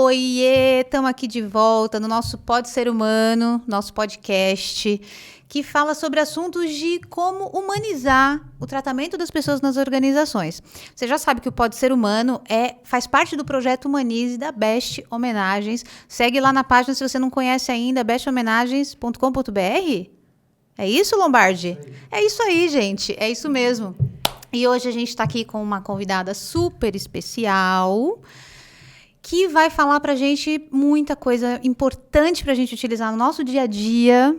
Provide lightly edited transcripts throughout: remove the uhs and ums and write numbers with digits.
Oiê, estamos aqui de volta no nosso Pode Ser Humano, nosso podcast, que fala sobre assuntos de como humanizar o tratamento das pessoas nas organizações. Você já sabe que o Pode Ser Humano faz parte do projeto Humanize da Best Homenagens. Segue lá na página se você não conhece ainda, besthomenagens.com.br. É isso, Lombardi? É isso aí, gente. É isso mesmo. E hoje a gente está aqui com uma convidada super especial que vai falar pra gente muita coisa importante pra gente utilizar no nosso dia a dia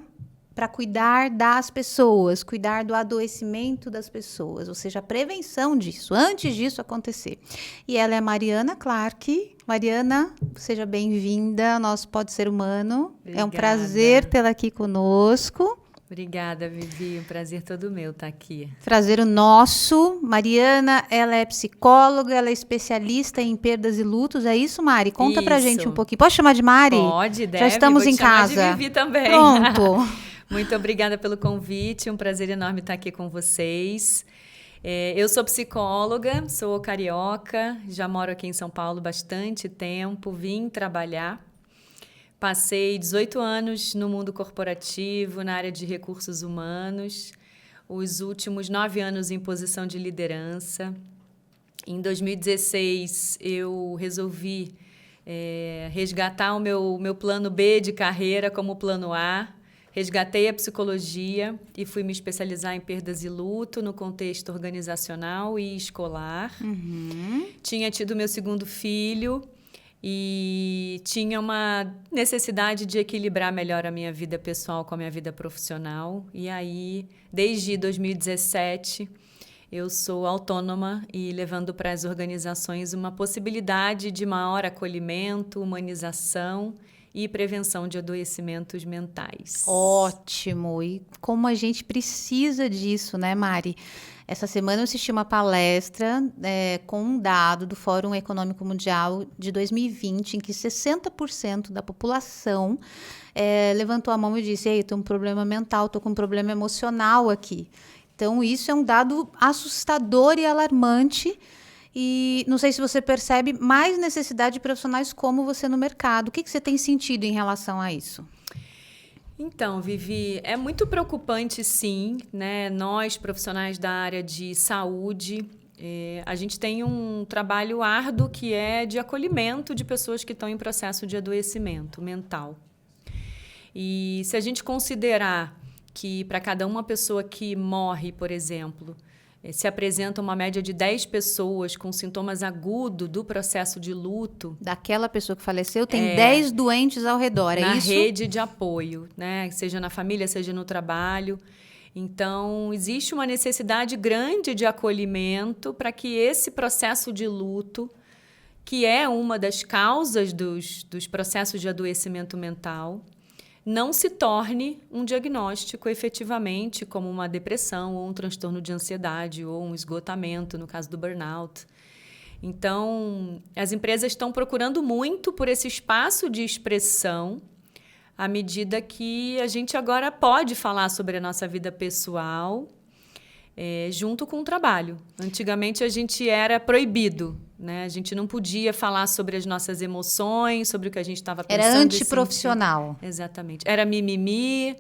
para cuidar das pessoas, cuidar do adoecimento das pessoas, ou seja, a prevenção disso, antes disso acontecer. E ela é a Mariana Clark. Mariana, seja bem-vinda ao nosso Pode Ser Humano. Obrigada. É um prazer tê-la aqui conosco. Obrigada, Vivi. Um prazer todo meu estar aqui. Prazer o nosso. Mariana, ela é psicóloga, ela é especialista em perdas e lutos. É isso, Mari? Conta pra gente um pouquinho. Pode chamar de Mari? Pode, deve. Já estamos Vou em te chamar casa. de Vivi também. Pronto. Muito obrigada pelo convite. Um prazer enorme estar aqui com vocês. Eu sou psicóloga, sou carioca, já moro aqui em São Paulo bastante tempo, vim trabalhar. Passei 18 anos no mundo corporativo, na área de recursos humanos, os últimos 9 anos em posição de liderança. Em 2016, eu resolvi resgatar o meu plano B de carreira como plano A. Resgatei a psicologia e fui me especializar em perdas e luto no contexto organizacional e escolar. Tinha tido meu segundo filho e tinha uma necessidade de equilibrar melhor a minha vida pessoal com a minha vida profissional. E aí, desde 2017, eu sou autônoma e levando para as organizações uma possibilidade de maior acolhimento, humanização e prevenção de adoecimentos mentais. Ótimo! E como a gente precisa disso, né, Mari? Essa semana eu assisti uma palestra com um dado do Fórum Econômico Mundial de 2020, em que 60% da população levantou a mão e disse: "Ei, eu tenho um problema mental, estou com um problema emocional aqui". Então, isso é um dado assustador e alarmante. E não sei se você percebe mais necessidade de profissionais como você no mercado. O que você tem sentido em relação a isso? Então, Vivi, é muito preocupante, sim, né? Nós, profissionais da área de saúde, a gente tem um trabalho árduo que é de acolhimento de pessoas que estão em processo de adoecimento mental. E se a gente considerar que para cada uma pessoa que morre, por exemplo, se apresenta uma média de 10 pessoas com sintomas agudos do processo de luto. Daquela pessoa que faleceu, tem 10 doentes ao redor, é na isso? Na rede de apoio, né? Seja na família, seja no trabalho. Então, existe uma necessidade grande de acolhimento para que esse processo de luto, que é uma das causas dos processos de adoecimento mental, não se torne um diagnóstico efetivamente como uma depressão ou um transtorno de ansiedade ou um esgotamento, no caso do burnout. Então, as empresas estão procurando muito por esse espaço de expressão à medida que a gente agora pode falar sobre a nossa vida pessoal junto com o trabalho. Antigamente, a gente era proibido, né? A gente não podia falar sobre as nossas emoções, sobre o que a gente estava pensando. Era antiprofissional. Exatamente. Era mimimi,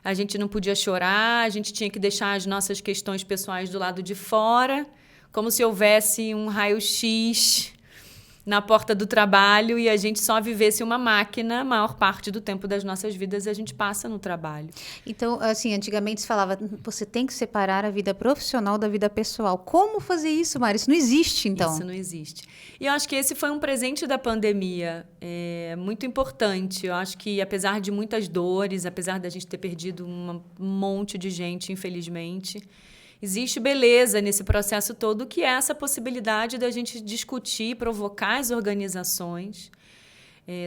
a gente não podia chorar, a gente tinha que deixar as nossas questões pessoais do lado de fora, como se houvesse um raio-x na porta do trabalho e a gente só vivesse uma máquina. A maior parte do tempo das nossas vidas a gente passa no trabalho. Então, assim, antigamente se falava, você tem que separar a vida profissional da vida pessoal. Como fazer isso, Mari? Isso não existe, então. Isso não existe. E eu acho que esse foi um presente da pandemia, muito importante. Eu acho que, apesar de muitas dores, apesar da gente ter perdido um monte de gente, infelizmente, existe beleza nesse processo todo, que é essa possibilidade da gente discutir, provocar as organizações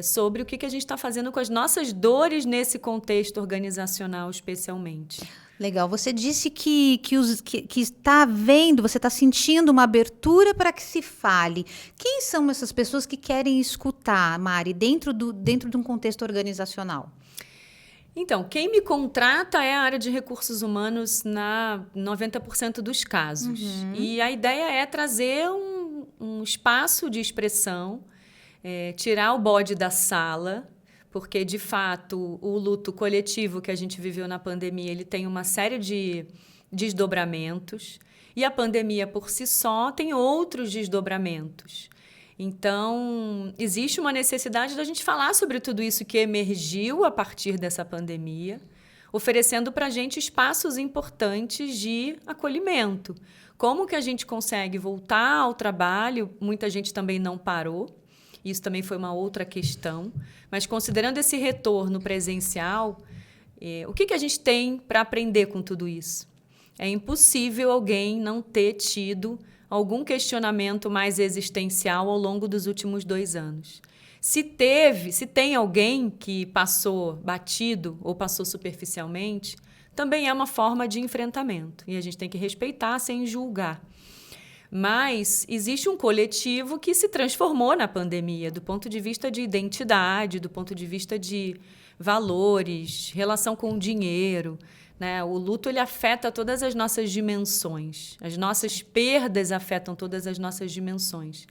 sobre o que a gente está fazendo com as nossas dores nesse contexto organizacional, especialmente. Legal. Você disse que está vendo, você está sentindo uma abertura para que se fale. Quem são essas pessoas que querem escutar, Mari, dentro de um contexto organizacional? Então, quem me contrata é a área de recursos humanos na 90% dos casos. E a ideia é trazer um espaço de expressão tirar o bode da sala, porque, de fato, o luto coletivo que a gente viveu na pandemia, ele tem uma série de desdobramentos, e a pandemia, por si só, tem outros desdobramentos. Então, existe uma necessidade da gente falar sobre tudo isso que emergiu a partir dessa pandemia, oferecendo para a gente espaços importantes de acolhimento. Como que a gente consegue voltar ao trabalho? Muita gente também não parou. Isso também foi uma outra questão. Mas, considerando esse retorno presencial, o que a gente tem para aprender com tudo isso? É impossível alguém não ter tido algum questionamento mais existencial ao longo dos últimos 2 anos. Se tem alguém que passou batido ou passou superficialmente, também é uma forma de enfrentamento. E a gente tem que respeitar sem julgar. Mas existe um coletivo que se transformou na pandemia, do ponto de vista de identidade, do ponto de vista de valores, relação com o dinheiro, né? O luto ele afeta todas as nossas dimensões. As nossas perdas afetam todas as nossas dimensões.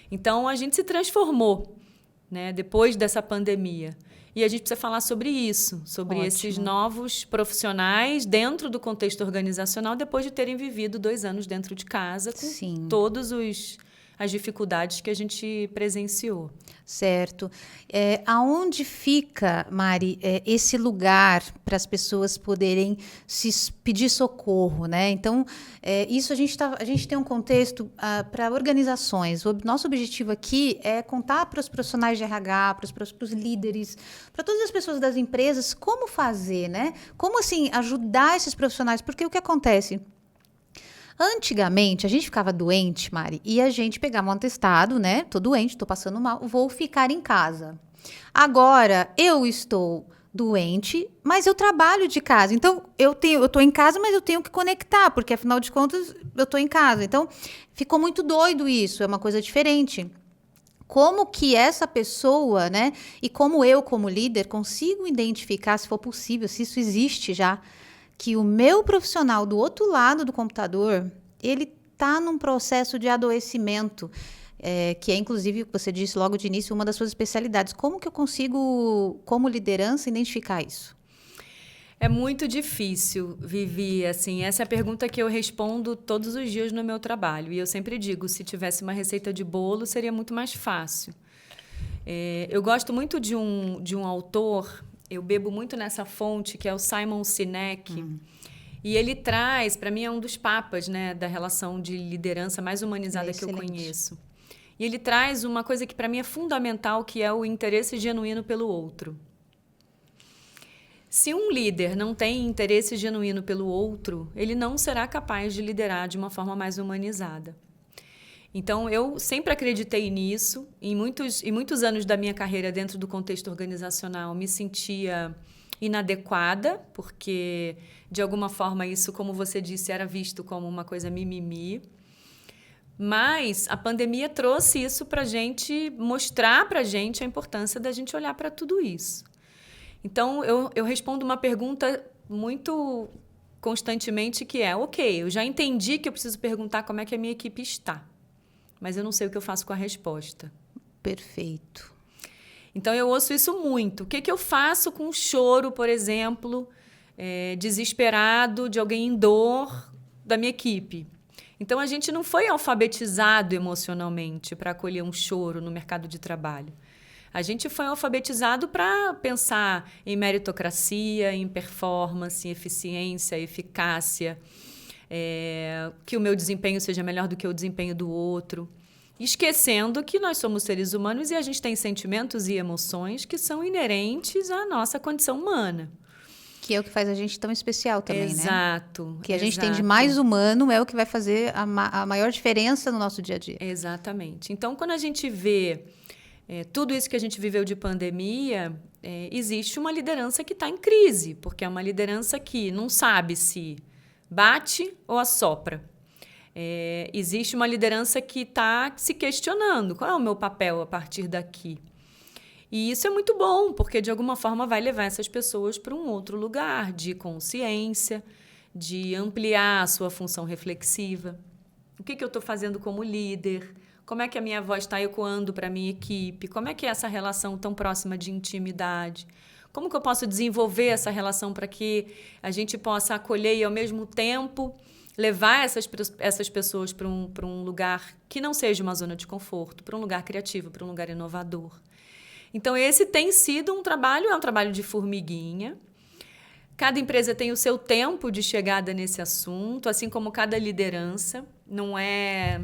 Então, a gente se transformou, né, depois dessa pandemia. E a gente precisa falar sobre isso, sobre esses novos profissionais dentro do contexto organizacional, depois de terem vivido 2 anos dentro de casa, com todas as dificuldades que a gente presenciou. Certo. Aonde fica, Mari, esse lugar para as pessoas poderem pedir socorro, né? Então, isso a gente tem um contexto para organizações. O nosso objetivo aqui é contar para os profissionais de RH, para os líderes, para todas as pessoas das empresas, como fazer, né? Como, assim, ajudar esses profissionais. Porque o que acontece? Antigamente, a gente ficava doente, Mari, e a gente pegava um atestado, né? Tô doente, tô passando mal, vou ficar em casa. Agora, eu estou doente, mas eu trabalho de casa. Então, eu tô em casa, mas eu tenho que conectar, porque afinal de contas, eu tô em casa. Então, ficou muito doido isso, é uma coisa diferente. Como que essa pessoa, né? E como eu, como líder, consigo identificar, se for possível, se isso existe já, que o meu profissional do outro lado do computador, ele está num processo de adoecimento, que é, inclusive, você disse logo de início, uma das suas especialidades. Como que eu consigo, como liderança, identificar isso? É muito difícil, Vivi, assim, essa é a pergunta que eu respondo todos os dias no meu trabalho. E eu sempre digo, se tivesse uma receita de bolo, seria muito mais fácil. Eu gosto muito de um autor, eu bebo muito nessa fonte, que é o Simon Sinek. E ele traz, para mim, é um dos papas, né, da relação de liderança mais humanizada que eu conheço. E ele traz uma coisa que, para mim, é fundamental, que é o interesse genuíno pelo outro. Se um líder não tem interesse genuíno pelo outro, ele não será capaz de liderar de uma forma mais humanizada. Então, eu sempre acreditei nisso. Em muitos anos da minha carreira dentro do contexto organizacional, me sentia inadequada, porque, de alguma forma, isso, como você disse, era visto como uma coisa mimimi. Mas a pandemia trouxe isso para a gente, mostrar para a gente a importância da gente olhar para tudo isso. Então, eu respondo uma pergunta muito constantemente, que é, ok, eu já entendi que eu preciso perguntar como é que a minha equipe está, mas eu não sei o que eu faço com a resposta. Perfeito. Então, eu ouço isso muito. O que eu faço com o choro, por exemplo, desesperado de alguém em dor da minha equipe? Então, a gente não foi alfabetizado emocionalmente para acolher um choro no mercado de trabalho. A gente foi alfabetizado para pensar em meritocracia, em performance, em eficiência, eficácia, que o meu desempenho seja melhor do que o desempenho do outro, esquecendo que nós somos seres humanos e a gente tem sentimentos e emoções que são inerentes à nossa condição humana. Que é o que faz a gente tão especial também, exato, né? Que a gente tem de mais humano é o que vai fazer a maior diferença no nosso dia a dia. Exatamente. Então, quando a gente vê tudo isso que a gente viveu de pandemia, existe uma liderança que está em crise, porque é uma liderança que não sabe se bate ou assopra. Existe uma liderança que está se questionando, qual é o meu papel a partir daqui? E isso é muito bom, porque de alguma forma vai levar essas pessoas para um outro lugar de consciência, de ampliar a sua função reflexiva. O que eu estou fazendo como líder? Como é que a minha voz está ecoando para a minha equipe? Como é que é essa relação tão próxima de intimidade? Como que eu posso desenvolver essa relação para que a gente possa acolher e, ao mesmo tempo, levar essas pessoas para um lugar que não seja uma zona de conforto, para um lugar criativo, para um lugar inovador? Então, esse tem sido um trabalho de formiguinha. Cada empresa tem o seu tempo de chegada nesse assunto, assim como cada liderança. Não é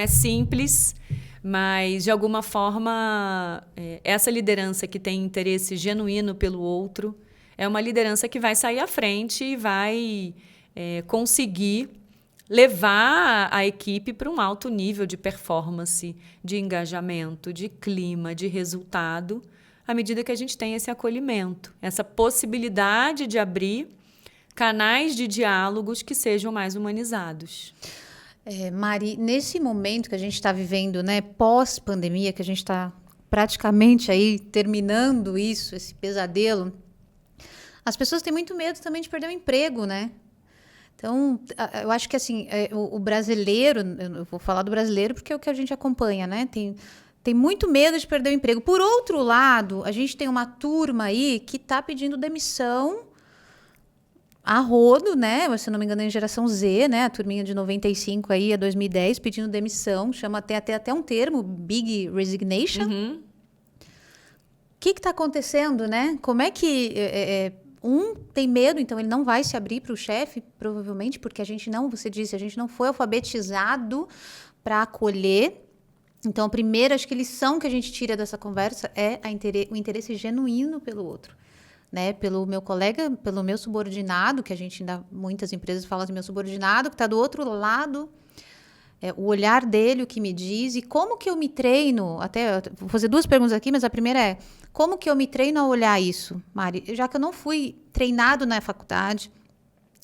simples, mas, de alguma forma, essa liderança que tem interesse genuíno pelo outro é uma liderança que vai sair à frente e vai conseguir levar a equipe para um alto nível de performance, de engajamento, de clima, de resultado, à medida que a gente tem esse acolhimento, essa possibilidade de abrir canais de diálogos que sejam mais humanizados. Mari, nesse momento que a gente está vivendo, né, pós-pandemia, que a gente está praticamente aí terminando isso, esse pesadelo, as pessoas têm muito medo também de perder o emprego, né? Então, eu acho que assim, o brasileiro, eu vou falar do brasileiro porque é o que a gente acompanha, né? Tem muito medo de perder o emprego. Por outro lado, a gente tem uma turma aí que está pedindo demissão a rodo, né? Se não me engano, é em geração Z, né? A turminha de 95 aí a 2010 pedindo demissão, chama até um termo, Big Resignation. Uhum. O que está acontecendo, né? Como é que um tem medo, então ele não vai se abrir para o chefe, provavelmente, porque você disse, a gente não foi alfabetizado para acolher. Então, a primeira, acho que lição que a gente tira dessa conversa é o interesse genuíno pelo outro, né? Pelo meu colega, pelo meu subordinado, que a gente ainda, muitas empresas falam de meu subordinado, que está do outro lado, o olhar dele, o que me diz, e como que eu me treino, vou fazer 2 perguntas aqui, mas a primeira é, como que eu me treino a olhar isso, Mari? Já que eu não fui treinado na faculdade,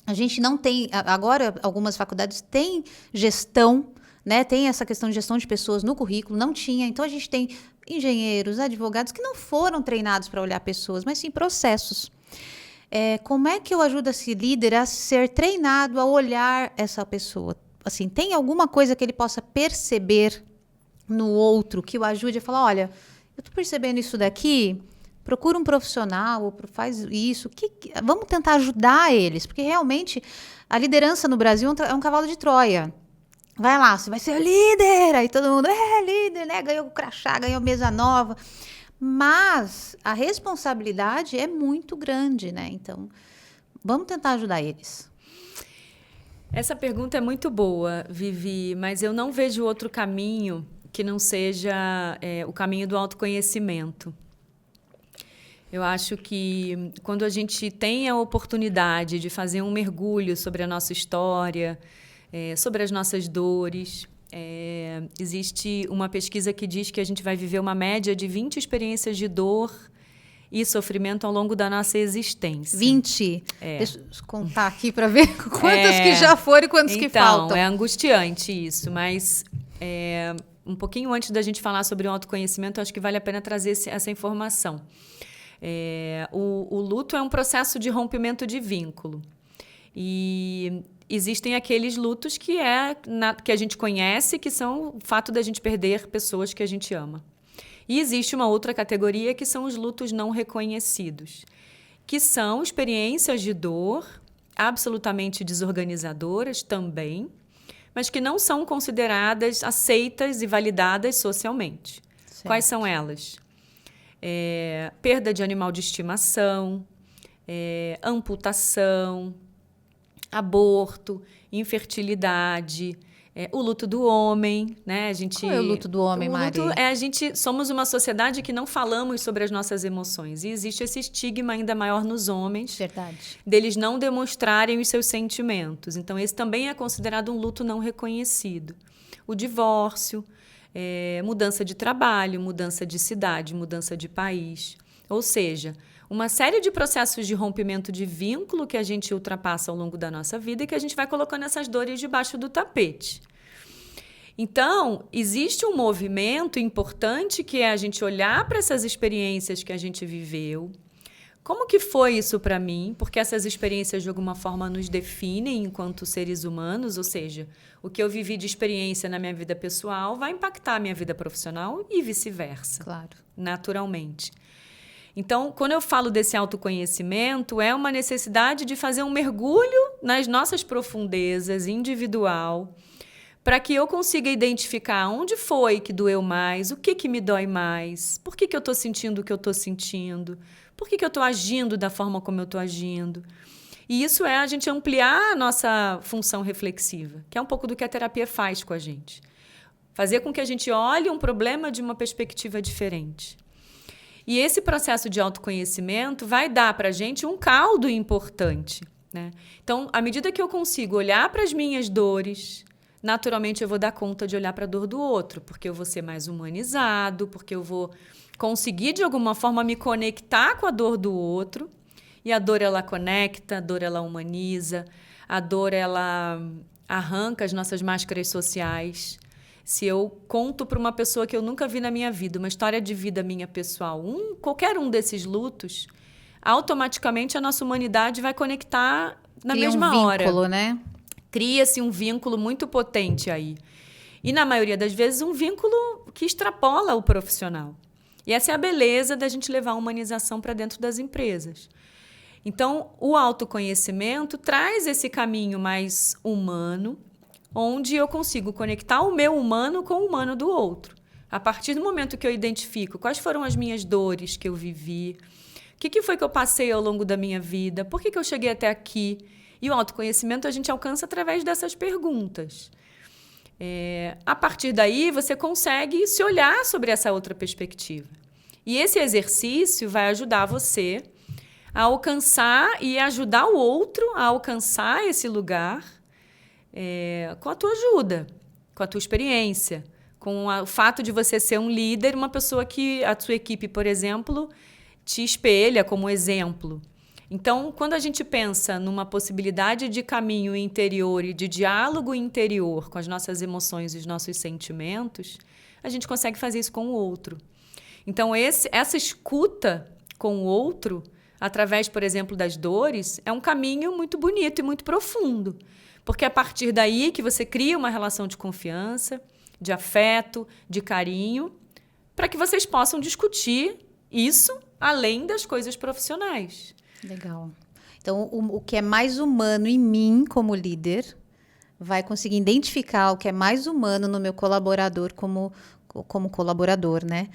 a gente não tem, agora algumas faculdades têm gestão, né? Tem essa questão de gestão de pessoas no currículo, não tinha. Então, a gente tem engenheiros, advogados que não foram treinados para olhar pessoas, mas sim processos. Como é que eu ajudo esse líder a ser treinado a olhar essa pessoa? Assim, tem alguma coisa que ele possa perceber no outro que o ajude a falar, olha, eu estou percebendo isso daqui, procura um profissional, ou faz isso, vamos tentar ajudar eles, porque realmente a liderança no Brasil é um cavalo de Troia. Vai lá, você vai ser líder, aí todo mundo, líder, né? Ganhou o crachá, ganhou mesa nova. Mas a responsabilidade é muito grande, né? Então, vamos tentar ajudar eles. Essa pergunta é muito boa, Vivi, mas eu não vejo outro caminho que não seja o caminho do autoconhecimento. Eu acho que quando a gente tem a oportunidade de fazer um mergulho sobre a nossa história, sobre as nossas dores. Existe uma pesquisa que diz que a gente vai viver uma média de 20 experiências de dor e sofrimento ao longo da nossa existência. 20? Deixa eu contar aqui para ver quantas que já foram e quantas que faltam. Então, é angustiante isso, mas um pouquinho antes da gente falar sobre o autoconhecimento, acho que vale a pena trazer essa informação. O luto é um processo de rompimento de vínculo. E existem aqueles lutos que a gente conhece, que são o fato da gente perder pessoas que a gente ama. E existe uma outra categoria que são os lutos não reconhecidos, que são experiências de dor absolutamente desorganizadoras também, mas que não são consideradas aceitas e validadas socialmente. Certo. Quais são elas? Perda de animal de estimação, amputação, aborto, infertilidade, o luto do homem, né? Qual é o luto do homem, Mari? Somos uma sociedade que não falamos sobre as nossas emoções. E existe esse estigma ainda maior nos homens. Verdade. Deles não demonstrarem os seus sentimentos. Então, esse também é considerado um luto não reconhecido. O divórcio, mudança de trabalho, mudança de cidade, mudança de país. Ou seja, uma série de processos de rompimento de vínculo que a gente ultrapassa ao longo da nossa vida e que a gente vai colocando essas dores debaixo do tapete. Então, existe um movimento importante que é a gente olhar para essas experiências que a gente viveu como que foi isso para mim? Porque essas experiências, de alguma forma, nos definem enquanto seres humanos, ou seja, o que eu vivi de experiência na minha vida pessoal vai impactar a minha vida profissional e vice-versa. Claro. Naturalmente. Então, quando eu falo desse autoconhecimento, é uma necessidade de fazer um mergulho nas nossas profundezas, individual, para que eu consiga identificar onde foi que doeu mais, o que me dói mais, por que eu estou sentindo o que eu estou sentindo, por que eu estou agindo da forma como eu estou agindo. E isso é a gente ampliar a nossa função reflexiva, que é um pouco do que a terapia faz com a gente. Fazer com que a gente olhe um problema de uma perspectiva diferente. E esse processo de autoconhecimento vai dar para a gente um caldo importante, né? Então, à medida que eu consigo olhar para as minhas dores, naturalmente eu vou dar conta de olhar para a dor do outro, porque eu vou ser mais humanizado, porque eu vou conseguir, de alguma forma, me conectar com a dor do outro. E a dor, ela conecta, a dor, ela humaniza, a dor, ela arranca as nossas máscaras sociais. Se eu conto para uma pessoa que eu nunca vi na minha vida, uma história de vida minha pessoal, qualquer um desses lutos, automaticamente a nossa humanidade vai conectar na mesma hora. Cria um vínculo, né? Cria-se um vínculo muito potente aí. E, na maioria das vezes, um vínculo que extrapola o profissional. E essa é a beleza da gente levar a humanização para dentro das empresas. Então, o autoconhecimento traz esse caminho mais humano, onde eu consigo conectar o meu humano com o humano do outro. A partir do momento que eu identifico quais foram as minhas dores que eu vivi, o que foi que eu passei ao longo da minha vida, por que eu cheguei até aqui. E o autoconhecimento a gente alcança através dessas perguntas. A partir daí, você consegue se olhar sobre essa outra perspectiva. E esse exercício vai ajudar você a alcançar e ajudar o outro a alcançar esse lugar com a tua ajuda, com a tua experiência, com o fato de você ser um líder, uma pessoa que a sua equipe, por exemplo, te espelha como exemplo. Então, quando a gente pensa numa possibilidade de caminho interior e de diálogo interior com as nossas emoções e os nossos sentimentos, a gente consegue fazer isso com o outro. Então, essa escuta com o outro, através, por exemplo, das dores, é um caminho muito bonito e muito profundo. Porque é a partir daí que você cria uma relação de confiança, de afeto, de carinho, para que vocês possam discutir isso além das coisas profissionais. Legal. Então, o que é mais humano em mim como líder vai conseguir identificar o que é mais humano no meu colaborador como colaborador, né?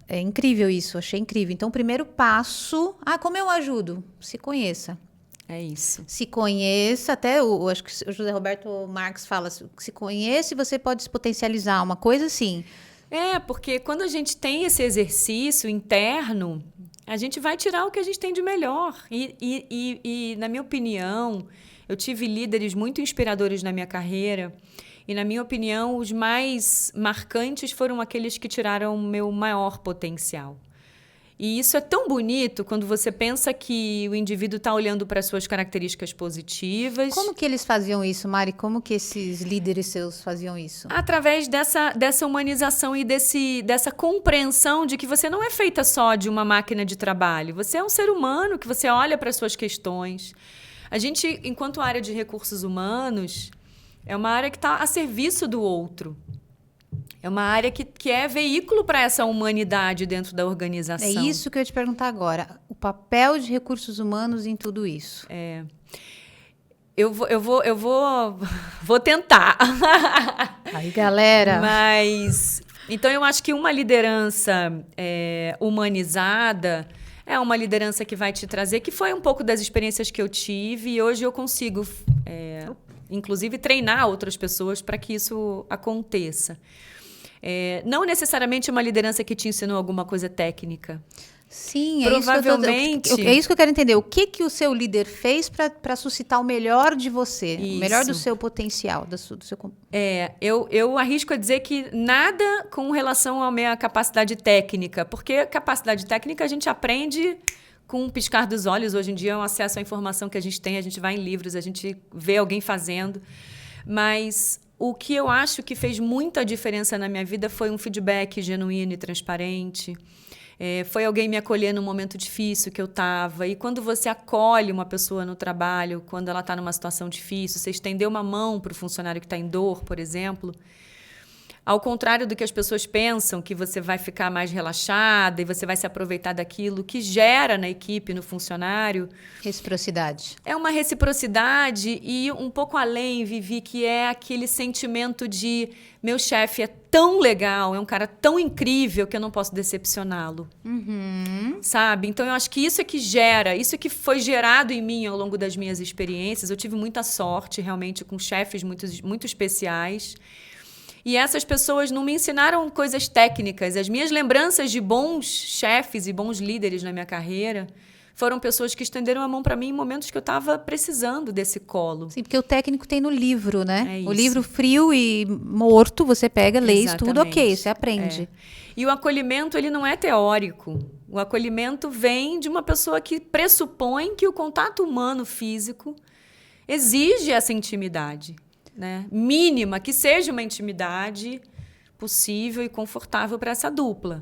É incrível isso, achei incrível. Então, o primeiro passo... como eu ajudo? Se conheça. É isso. Se conheça, acho que o José Roberto Marques fala, se conheça e você pode se potencializar, uma coisa assim. Porque quando a gente tem esse exercício interno, a gente vai tirar o que a gente tem de melhor. E na minha opinião, eu tive líderes muito inspiradores na minha carreira. E, na minha opinião, os mais marcantes foram aqueles que tiraram o meu maior potencial. E isso é tão bonito quando você pensa que o indivíduo está olhando para as suas características positivas. Como que eles faziam isso, Mari? Como que esses líderes seus faziam isso? Através dessa humanização e dessa compreensão de que você não é feita só de uma máquina de trabalho. Você é um ser humano que você olha para as suas questões. A gente, enquanto área de recursos humanos, é uma área que está a serviço do outro. É uma área que é veículo para essa humanidade dentro da organização. É isso que eu ia te perguntar agora. O papel de recursos humanos em tudo isso. Eu vou tentar. Aí, galera. Mas, então, eu acho que uma liderança humanizada é uma liderança que vai te trazer, que foi um pouco das experiências que eu tive, e hoje eu consigo, inclusive, treinar outras pessoas para que isso aconteça. Não necessariamente uma liderança que te ensinou alguma coisa técnica. Sim, provavelmente. É isso que eu quero entender. O que o seu líder fez para suscitar o melhor de você, isso. O melhor do seu potencial, do seu... Eu arrisco a dizer que nada com relação à minha capacidade técnica, porque capacidade técnica a gente aprende com um piscar dos olhos. Hoje em dia é um acesso à informação que a gente tem, a gente vai em livros, a gente vê alguém fazendo, mas o que eu acho que fez muita diferença na minha vida foi um feedback genuíno e transparente. Foi alguém me acolher num momento difícil que eu estava. E quando você acolhe uma pessoa no trabalho, quando ela está numa situação difícil, você estender uma mão para o funcionário que está em dor, por exemplo, ao contrário do que as pessoas pensam, que você vai ficar mais relaxada e você vai se aproveitar daquilo que gera na equipe, no funcionário. Reciprocidade. É uma reciprocidade e um pouco além, Vivi, que é aquele sentimento de meu chefe é tão legal, é um cara tão incrível que eu não posso decepcioná-lo. Sabe? Então, eu acho que isso é que gera, isso é que foi gerado em mim ao longo das minhas experiências. Eu tive muita sorte, realmente, com chefes muito especiais. E essas pessoas não me ensinaram coisas técnicas. As minhas lembranças de bons chefes e bons líderes na minha carreira foram pessoas que estenderam a mão para mim em momentos que eu estava precisando desse colo. Sim, porque o técnico tem no livro, né? É isso. O livro frio e morto, você pega, lê, Exatamente. estuda, ok, você aprende. E o acolhimento, ele não é teórico. O acolhimento vem de uma pessoa que pressupõe que o contato humano físico exige essa intimidade. Né? Mínima, que seja uma intimidade possível e confortável para essa dupla.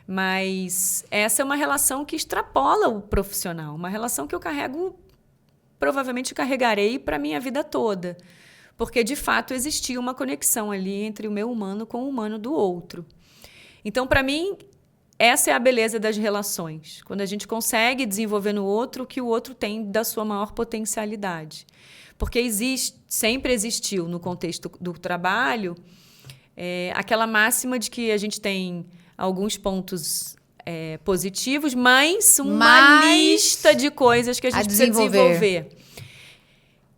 Mas essa é uma relação que extrapola o profissional, uma relação que eu provavelmente carregarei para a minha vida toda. Porque, de fato, existia uma conexão ali entre o meu humano com o humano do outro. Então, para mim, essa é a beleza das relações. Quando a gente consegue desenvolver no outro o que o outro tem da sua maior potencialidade. Porque sempre existiu no contexto do trabalho aquela máxima de que a gente tem alguns pontos positivos, mas uma lista de coisas que a gente precisa desenvolver.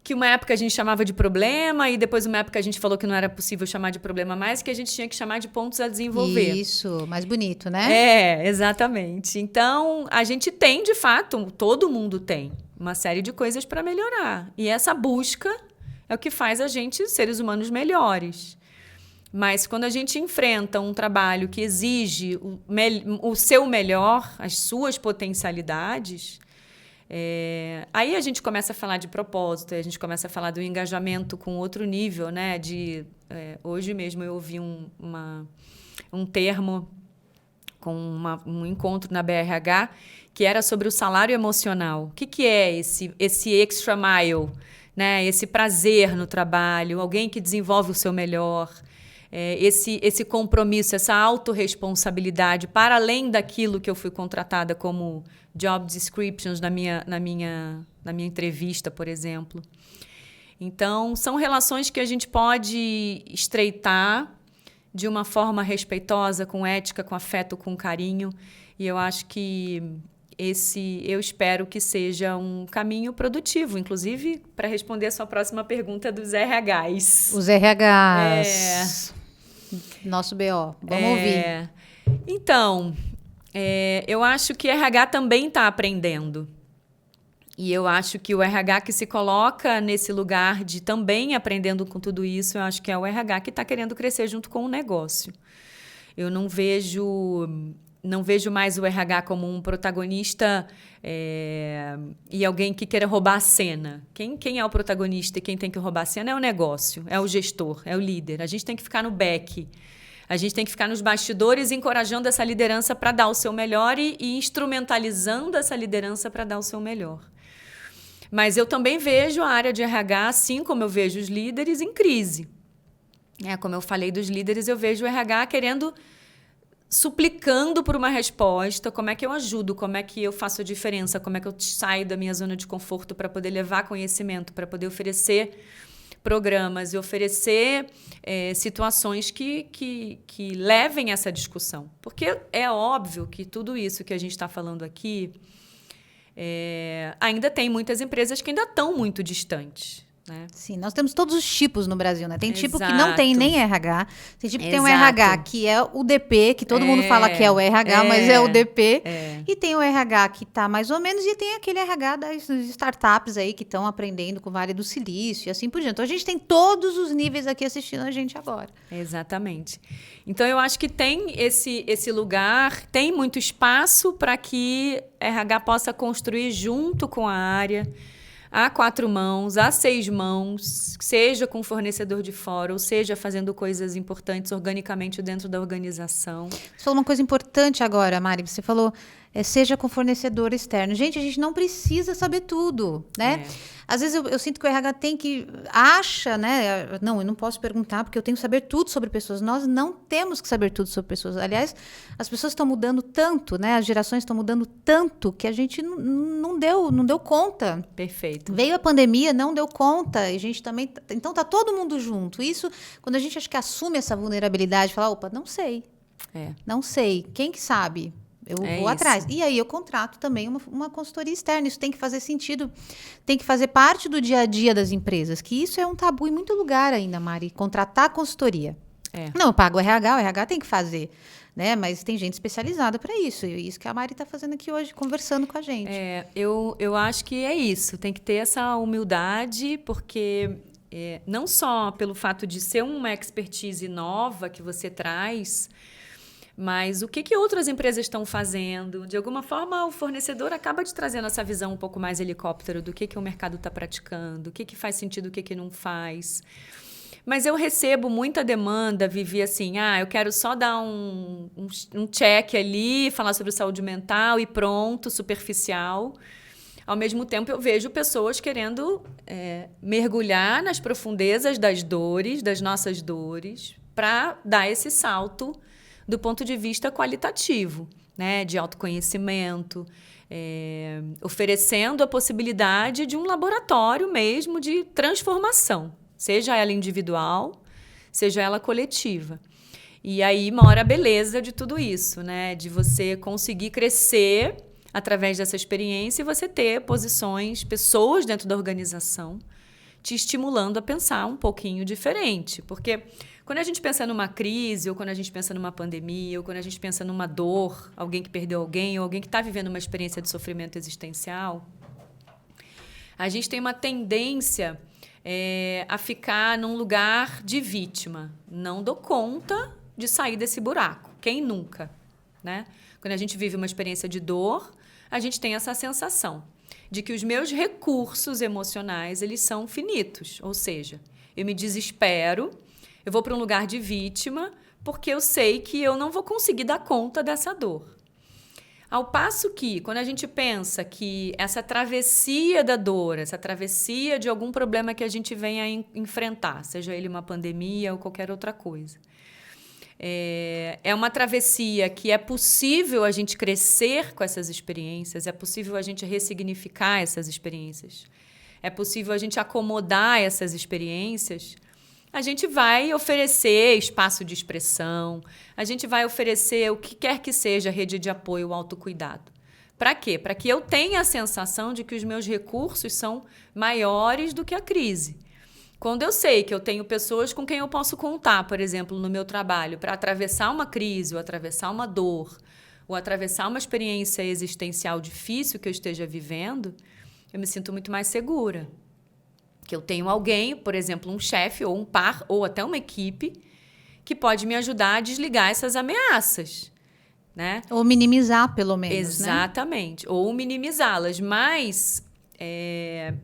Que uma época a gente chamava de problema e depois uma época a gente falou que não era possível chamar de problema mais, que a gente tinha que chamar de pontos a desenvolver. Isso, mais bonito, né? Exatamente. Então, a gente tem, de fato, todo mundo tem uma série de coisas para melhorar. E essa busca é o que faz a gente seres humanos melhores. Mas quando a gente enfrenta um trabalho que exige o seu melhor, as suas potencialidades, aí a gente começa a falar de propósito, a gente começa a falar do engajamento com outro nível, né? Hoje mesmo eu ouvi um termo com um encontro na BRH que era sobre o salário emocional. O que é esse extra mile, né? Esse prazer no trabalho, alguém que desenvolve o seu melhor, esse compromisso, essa autorresponsabilidade para além daquilo que eu fui contratada como job descriptions na minha entrevista, por exemplo. Então, são relações que a gente pode estreitar de uma forma respeitosa, com ética, com afeto, com carinho. E eu acho que eu espero que seja um caminho produtivo, inclusive para responder a sua próxima pergunta dos RHs. Os RHs. Nosso BO. Vamos ouvir. Então, eu acho que RH também está aprendendo. E eu acho que o RH que se coloca nesse lugar de também aprendendo com tudo isso, eu acho que é o RH que está querendo crescer junto com o negócio. Eu não vejo mais o RH como um protagonista e alguém que queira roubar a cena. Quem é o protagonista e quem tem que roubar a cena é o negócio, é o gestor, é o líder. A gente tem que ficar no back. A gente tem que ficar nos bastidores encorajando essa liderança para dar o seu melhor e instrumentalizando essa liderança para dar o seu melhor. Mas eu também vejo a área de RH, assim como eu vejo os líderes, em crise. Como eu falei dos líderes, eu vejo o RH suplicando por uma resposta. Como é que eu ajudo? Como é que eu faço a diferença? Como é que eu saio da minha zona de conforto para poder levar conhecimento, para poder oferecer programas e oferecer situações que levem essa discussão? Porque é óbvio que tudo isso que a gente está falando aqui ainda tem muitas empresas que ainda estão muito distantes. Né? Sim, nós temos todos os tipos no Brasil, né? Tem tipo que não tem nem RH, tem tipo que tem um RH que é o DP, que todo mundo fala que é o RH, mas é o DP, e tem o RH que tá mais ou menos, e tem aquele RH das startups aí que estão aprendendo com o Vale do Silício e assim por diante. Então a gente tem todos os níveis aqui assistindo a gente agora. Exatamente. Então eu acho que tem esse lugar, tem muito espaço para que RH possa construir junto com a área a 4 mãos, a 6 mãos, seja com fornecedor de fora, ou seja, fazendo coisas importantes organicamente dentro da organização. Você falou uma coisa importante agora, Mari. Você falou, seja com fornecedor externo. Gente, a gente não precisa saber tudo, né? Às vezes eu sinto que o RH acha, né? Não, eu não posso perguntar porque eu tenho que saber tudo sobre pessoas. Nós não temos que saber tudo sobre pessoas. Aliás, as pessoas estão mudando tanto, né? As gerações estão mudando tanto que a gente não deu conta. Perfeito. Veio a pandemia, não deu conta. E a gente também... Então, tá todo mundo junto. Isso, quando a gente acha que assume essa vulnerabilidade, fala, opa, não sei. Não sei. Quem que sabe? Eu vou atrás. E aí eu contrato também uma consultoria externa. Isso tem que fazer sentido, tem que fazer parte do dia a dia das empresas, que isso é um tabu em muito lugar ainda, Mari, contratar consultoria. Não, eu pago o RH tem que fazer, né? Mas tem gente especializada para isso. E isso que a Mari está fazendo aqui hoje, conversando com a gente. Eu acho que é isso. Tem que ter essa humildade, porque não só pelo fato de ser uma expertise nova que você traz, mas o que outras empresas estão fazendo? De alguma forma, o fornecedor acaba te trazendo essa visão um pouco mais helicóptero do que o mercado está praticando, o que faz sentido, o que não faz. Mas eu recebo muita demanda, Vivi, assim, eu quero só dar um check ali, falar sobre saúde mental e pronto, superficial. Ao mesmo tempo, eu vejo pessoas querendo mergulhar nas profundezas das dores, das nossas dores, para dar esse salto do ponto de vista qualitativo, né? De autoconhecimento, oferecendo a possibilidade de um laboratório mesmo de transformação, seja ela individual, seja ela coletiva. E aí mora a beleza de tudo isso, né? De você conseguir crescer através dessa experiência e você ter pessoas dentro da organização te estimulando a pensar um pouquinho diferente. Porque quando a gente pensa numa crise, ou quando a gente pensa numa pandemia, ou quando a gente pensa numa dor, alguém que perdeu alguém, ou alguém que está vivendo uma experiência de sofrimento existencial, a gente tem uma tendência a ficar num lugar de vítima. Não dou conta de sair desse buraco. Quem nunca? Né? Quando a gente vive uma experiência de dor, a gente tem essa sensação de que os meus recursos emocionais eles são finitos. Ou seja, eu me desespero, eu vou para um lugar de vítima porque eu sei que eu não vou conseguir dar conta dessa dor. Ao passo que, quando a gente pensa que essa travessia da dor, essa travessia de algum problema que a gente venha a enfrentar, seja ele uma pandemia ou qualquer outra coisa, é uma travessia que é possível a gente crescer com essas experiências, é possível a gente ressignificar essas experiências, é possível a gente acomodar essas experiências. A gente vai oferecer espaço de expressão, a gente vai oferecer o que quer que seja rede de apoio, autocuidado. Para quê? Para que eu tenha a sensação de que os meus recursos são maiores do que a crise. Quando eu sei que eu tenho pessoas com quem eu posso contar, por exemplo, no meu trabalho, para atravessar uma crise, ou atravessar uma dor, ou atravessar uma experiência existencial difícil que eu esteja vivendo, eu me sinto muito mais segura. Que eu tenho alguém, por exemplo, um chefe ou um par, ou até uma equipe, que pode me ajudar a desligar essas ameaças. Né? Ou minimizar, pelo menos. Exatamente. Né? Ou minimizá-las. Mas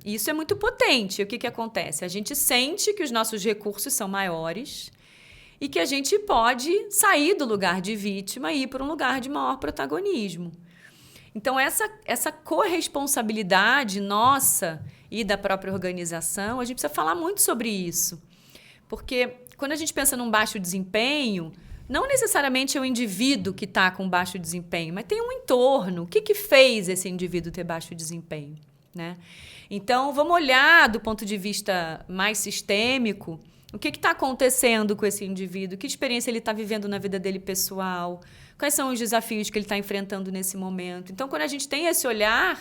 isso é muito potente. O que acontece? A gente sente que os nossos recursos são maiores e que a gente pode sair do lugar de vítima e ir para um lugar de maior protagonismo. Então, essa corresponsabilidade nossa e da própria organização, a gente precisa falar muito sobre isso. Porque quando a gente pensa num baixo desempenho, não necessariamente é o indivíduo que está com baixo desempenho, mas tem um entorno. O que fez esse indivíduo ter baixo desempenho? Né? Então, vamos olhar do ponto de vista mais sistêmico, o que está acontecendo com esse indivíduo, que experiência ele está vivendo na vida dele pessoal, quais são os desafios que ele está enfrentando nesse momento. Então, quando a gente tem esse olhar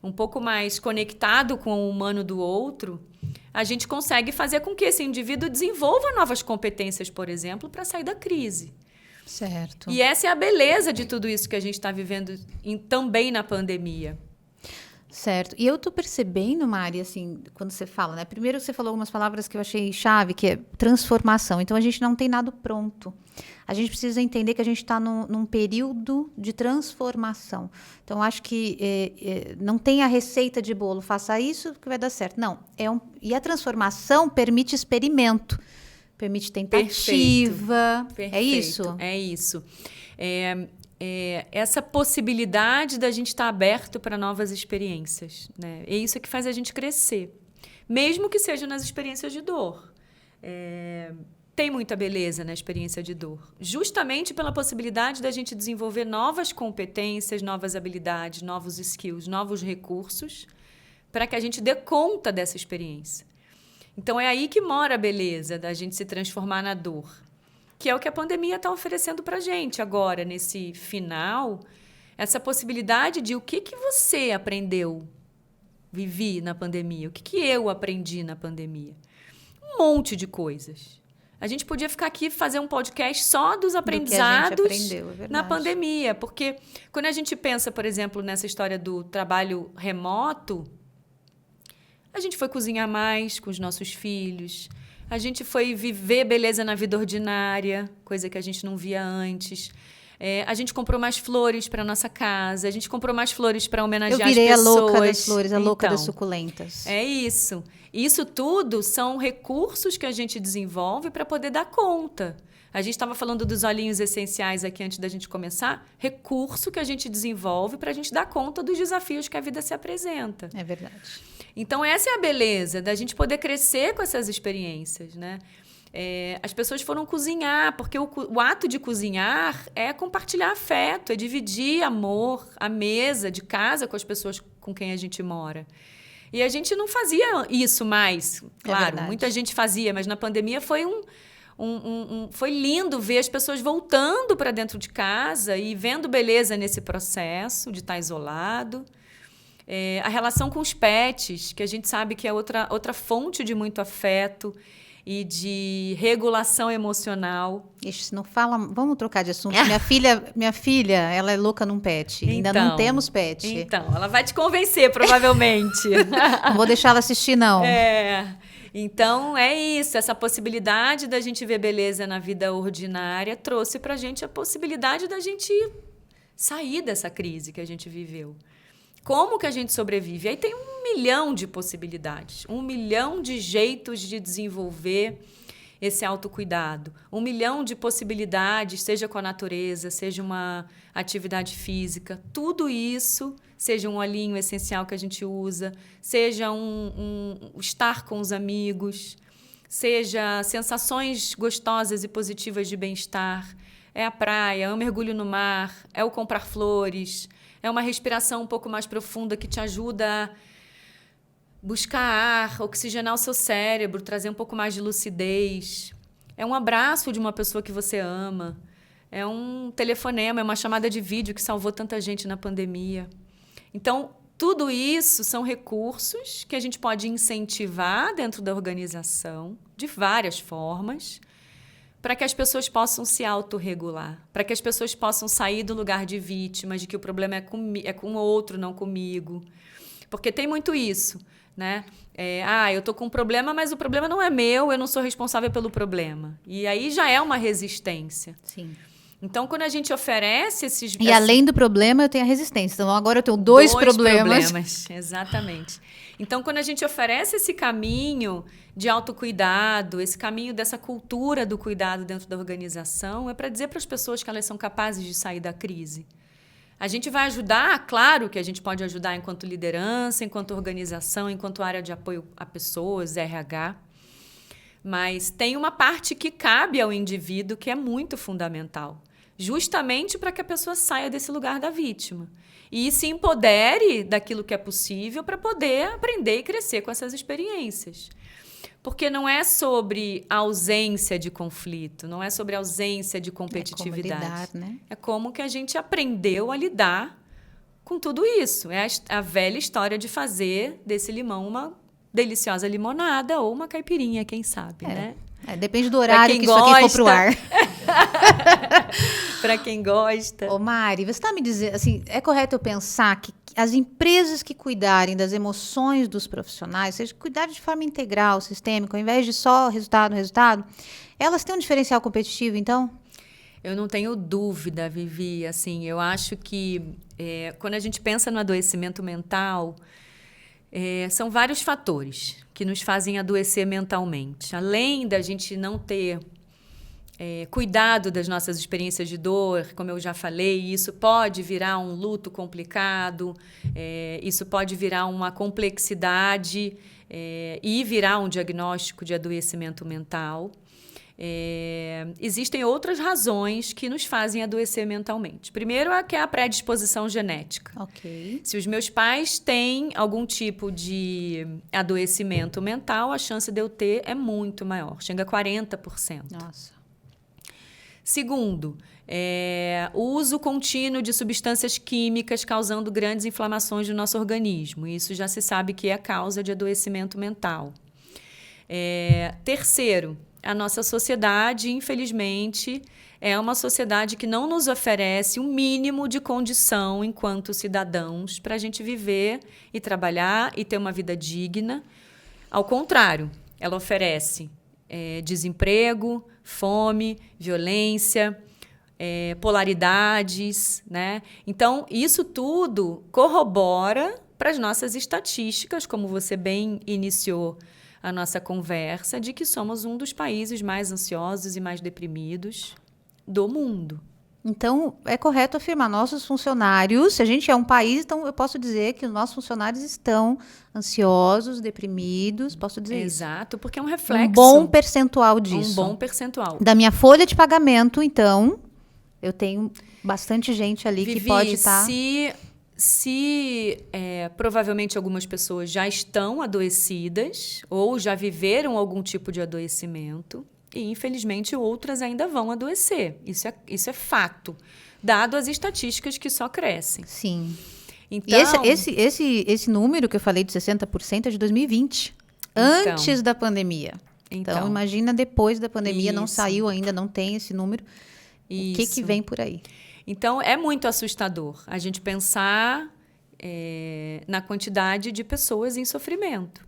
um pouco mais conectado com o humano do outro, a gente consegue fazer com que esse indivíduo desenvolva novas competências, por exemplo, para sair da crise. Certo. E essa é a beleza de tudo isso que a gente está vivendo também na pandemia. Certo. E eu tô percebendo, Mari, assim, quando você fala, né? Primeiro você falou algumas palavras que eu achei chave, que é transformação. Então, a gente não tem nada pronto. A gente precisa entender que a gente está num período de transformação. Então, acho que não tem a receita de bolo, faça isso que vai dar certo. Não. E a transformação permite experimento, permite tentativa. Perfeito. É isso? É isso. Essa possibilidade da gente estar aberto para novas experiências, né? É isso que faz a gente crescer, mesmo que seja nas experiências de dor. Tem muita beleza na experiência de dor, justamente pela possibilidade da gente desenvolver novas competências, novas habilidades, novos skills, novos recursos, para que a gente dê conta dessa experiência. Então, é aí que mora a beleza da gente se transformar na dor, que é o que a pandemia está oferecendo para a gente agora, nesse final, essa possibilidade de o que você aprendeu, vivi na pandemia, o que eu aprendi na pandemia. Um monte de coisas. A gente podia ficar aqui e fazer um podcast só dos aprendizados na pandemia, porque quando a gente pensa, por exemplo, nessa história do trabalho remoto, a gente foi cozinhar mais com os nossos filhos, a gente foi viver beleza na vida ordinária, coisa que a gente não via antes. A gente comprou mais flores para nossa casa, a gente comprou mais flores para homenagear as pessoas. Eu virei a louca das flores, a louca das suculentas. É isso. Isso tudo são recursos que a gente desenvolve para poder dar conta. A gente estava falando dos olhinhos essenciais aqui antes da gente começar. Recurso que a gente desenvolve para a gente dar conta dos desafios que a vida se apresenta. É verdade. Então, essa é a beleza da gente poder crescer com essas experiências, né? As pessoas foram cozinhar, porque o ato de cozinhar é compartilhar afeto, é dividir amor, a mesa de casa com as pessoas com quem a gente mora. E a gente não fazia isso mais, claro, muita gente fazia, mas na pandemia foi foi lindo ver as pessoas voltando para dentro de casa e vendo beleza nesse processo de estar isolado. A relação com os pets, que a gente sabe que é outra fonte de muito afeto e de regulação emocional. Ixi, não fala, vamos trocar de assunto. Minha filha, ela é louca num pet. Ainda não temos pet. Então, ela vai te convencer, provavelmente. Não vou deixar ela assistir, não. Então, é isso. Essa possibilidade da gente ver beleza na vida ordinária trouxe pra gente a possibilidade da gente sair dessa crise que a gente viveu. Como que a gente sobrevive? Aí tem 1 milhão de possibilidades, 1 milhão de jeitos de desenvolver esse autocuidado, 1 milhão de possibilidades, seja com a natureza, seja uma atividade física, tudo isso, seja um olhinho essencial que a gente usa, seja um estar com os amigos, seja sensações gostosas e positivas de bem-estar, é a praia, é um mergulho no mar, é o comprar flores, é uma respiração um pouco mais profunda que te ajuda a buscar ar, oxigenar o seu cérebro, trazer um pouco mais de lucidez. É um abraço de uma pessoa que você ama. É um telefonema, é uma chamada de vídeo que salvou tanta gente na pandemia. Então, tudo isso são recursos que a gente pode incentivar dentro da organização, de várias formas, para que as pessoas possam se autorregular, para que as pessoas possam sair do lugar de vítima, de que o problema é com o outro, não comigo. Porque tem muito isso, né? Eu estou com um problema, mas o problema não é meu, eu não sou responsável pelo problema. E aí já é uma resistência. Sim. Então, quando a gente oferece esses... E além do problema, eu tenho a resistência. Então, agora eu tenho dois problemas. Exatamente. Então, quando a gente oferece esse caminho de autocuidado, esse caminho dessa cultura do cuidado dentro da organização, é para dizer para as pessoas que elas são capazes de sair da crise. A gente vai ajudar, claro que a gente pode ajudar enquanto liderança, enquanto organização, enquanto área de apoio a pessoas, RH. Mas tem uma parte que cabe ao indivíduo que é muito fundamental, justamente para que a pessoa saia desse lugar da vítima e se empodere daquilo que é possível para poder aprender e crescer com essas experiências. Porque não é sobre ausência de conflito, não é sobre ausência de competitividade. É como lidar, né? É como que a gente aprendeu a lidar com tudo isso. É a velha história de fazer desse limão uma deliciosa limonada ou uma caipirinha, quem sabe, né? Depende do horário que isso aqui for pro ar. Para quem gosta. Ô Mari, você está me dizendo, assim, é correto eu pensar as empresas que cuidarem das emoções dos profissionais, seja, cuidarem de forma integral, sistêmica, ao invés de só resultado, elas têm um diferencial competitivo, então? Eu não tenho dúvida, Vivi. Assim, eu acho que quando a gente pensa no adoecimento mental, são vários fatores que nos fazem adoecer mentalmente. Além da gente não ter cuidado das nossas experiências de dor, como eu já falei, isso pode virar um luto complicado, isso pode virar uma complexidade e virar um diagnóstico de adoecimento mental. Existem outras razões que nos fazem adoecer mentalmente. Primeiro é que é a predisposição genética. Ok. Se os meus pais têm algum tipo de adoecimento mental, a chance de eu ter é muito maior, chega a 40%. Nossa. Segundo, o uso contínuo de substâncias químicas causando grandes inflamações no nosso organismo. Isso já se sabe que é a causa de adoecimento mental. Terceiro, a nossa sociedade, infelizmente, é uma sociedade que não nos oferece um mínimo de condição enquanto cidadãos para a gente viver e trabalhar e ter uma vida digna. Ao contrário, ela oferece desemprego, fome, violência, polaridades, né? Então, isso tudo corrobora para as nossas estatísticas, como você bem iniciou a nossa conversa, de que somos um dos países mais ansiosos e mais deprimidos do mundo. Então, é correto afirmar, nossos funcionários, se a gente é um país, então eu posso dizer que os nossos funcionários estão ansiosos, deprimidos, posso dizer isso. Exato, porque é um reflexo. Um bom percentual disso. Um bom percentual. Da minha folha de pagamento, então, eu tenho bastante gente ali Vivi, que pode estar... Se provavelmente algumas pessoas já estão adoecidas ou já viveram algum tipo de adoecimento e, infelizmente, outras ainda vão adoecer. Isso é fato, dado as estatísticas que só crescem. Sim. Então, E esse número que eu falei de 60% é de 2020, antes da pandemia. Então, imagina depois da pandemia, não saiu ainda, não tem esse número. O que vem por aí? Então, é muito assustador a gente pensar na quantidade de pessoas em sofrimento.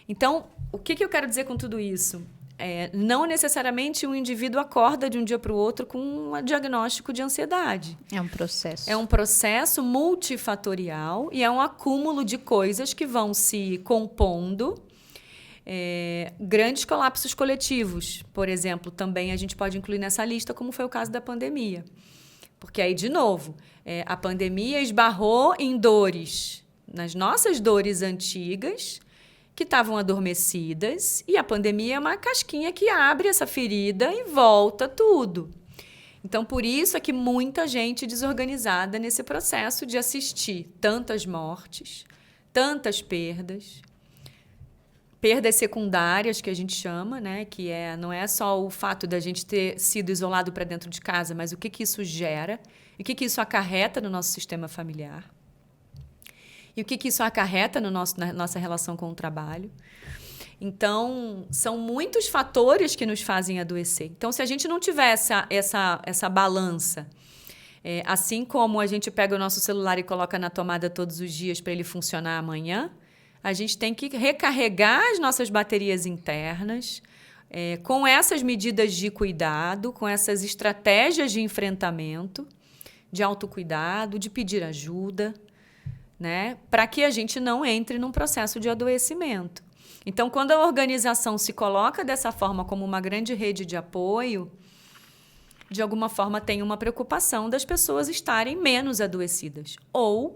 Então, o que eu quero dizer com tudo isso? Não necessariamente um indivíduo acorda de um dia para o outro com um diagnóstico de ansiedade. É um processo. É um processo multifatorial e é um acúmulo de coisas que vão se compondo. Grandes colapsos coletivos, por exemplo, também a gente pode incluir nessa lista, como foi o caso da pandemia. Porque aí, de novo, a pandemia esbarrou em dores, nas nossas dores antigas, que estavam adormecidas, e a pandemia é uma casquinha que abre essa ferida e volta tudo. Então, por isso é que muita gente desorganizada nesse processo de assistir tantas mortes, tantas perdas secundárias, que a gente chama, né? Que não é só o fato da gente ter sido isolado para dentro de casa, mas o que isso gera, e o que isso acarreta no nosso sistema familiar, e o que isso acarreta na nossa relação com o trabalho. Então, são muitos fatores que nos fazem adoecer. Então, se a gente não tiver essa balança, assim como a gente pega o nosso celular e coloca na tomada todos os dias para ele funcionar amanhã, a gente tem que recarregar as nossas baterias internas com essas medidas de cuidado, com essas estratégias de enfrentamento, de autocuidado, de pedir ajuda, né? Para que a gente não entre num processo de adoecimento. Então, quando a organização se coloca dessa forma como uma grande rede de apoio, de alguma forma tem uma preocupação das pessoas estarem menos adoecidas ou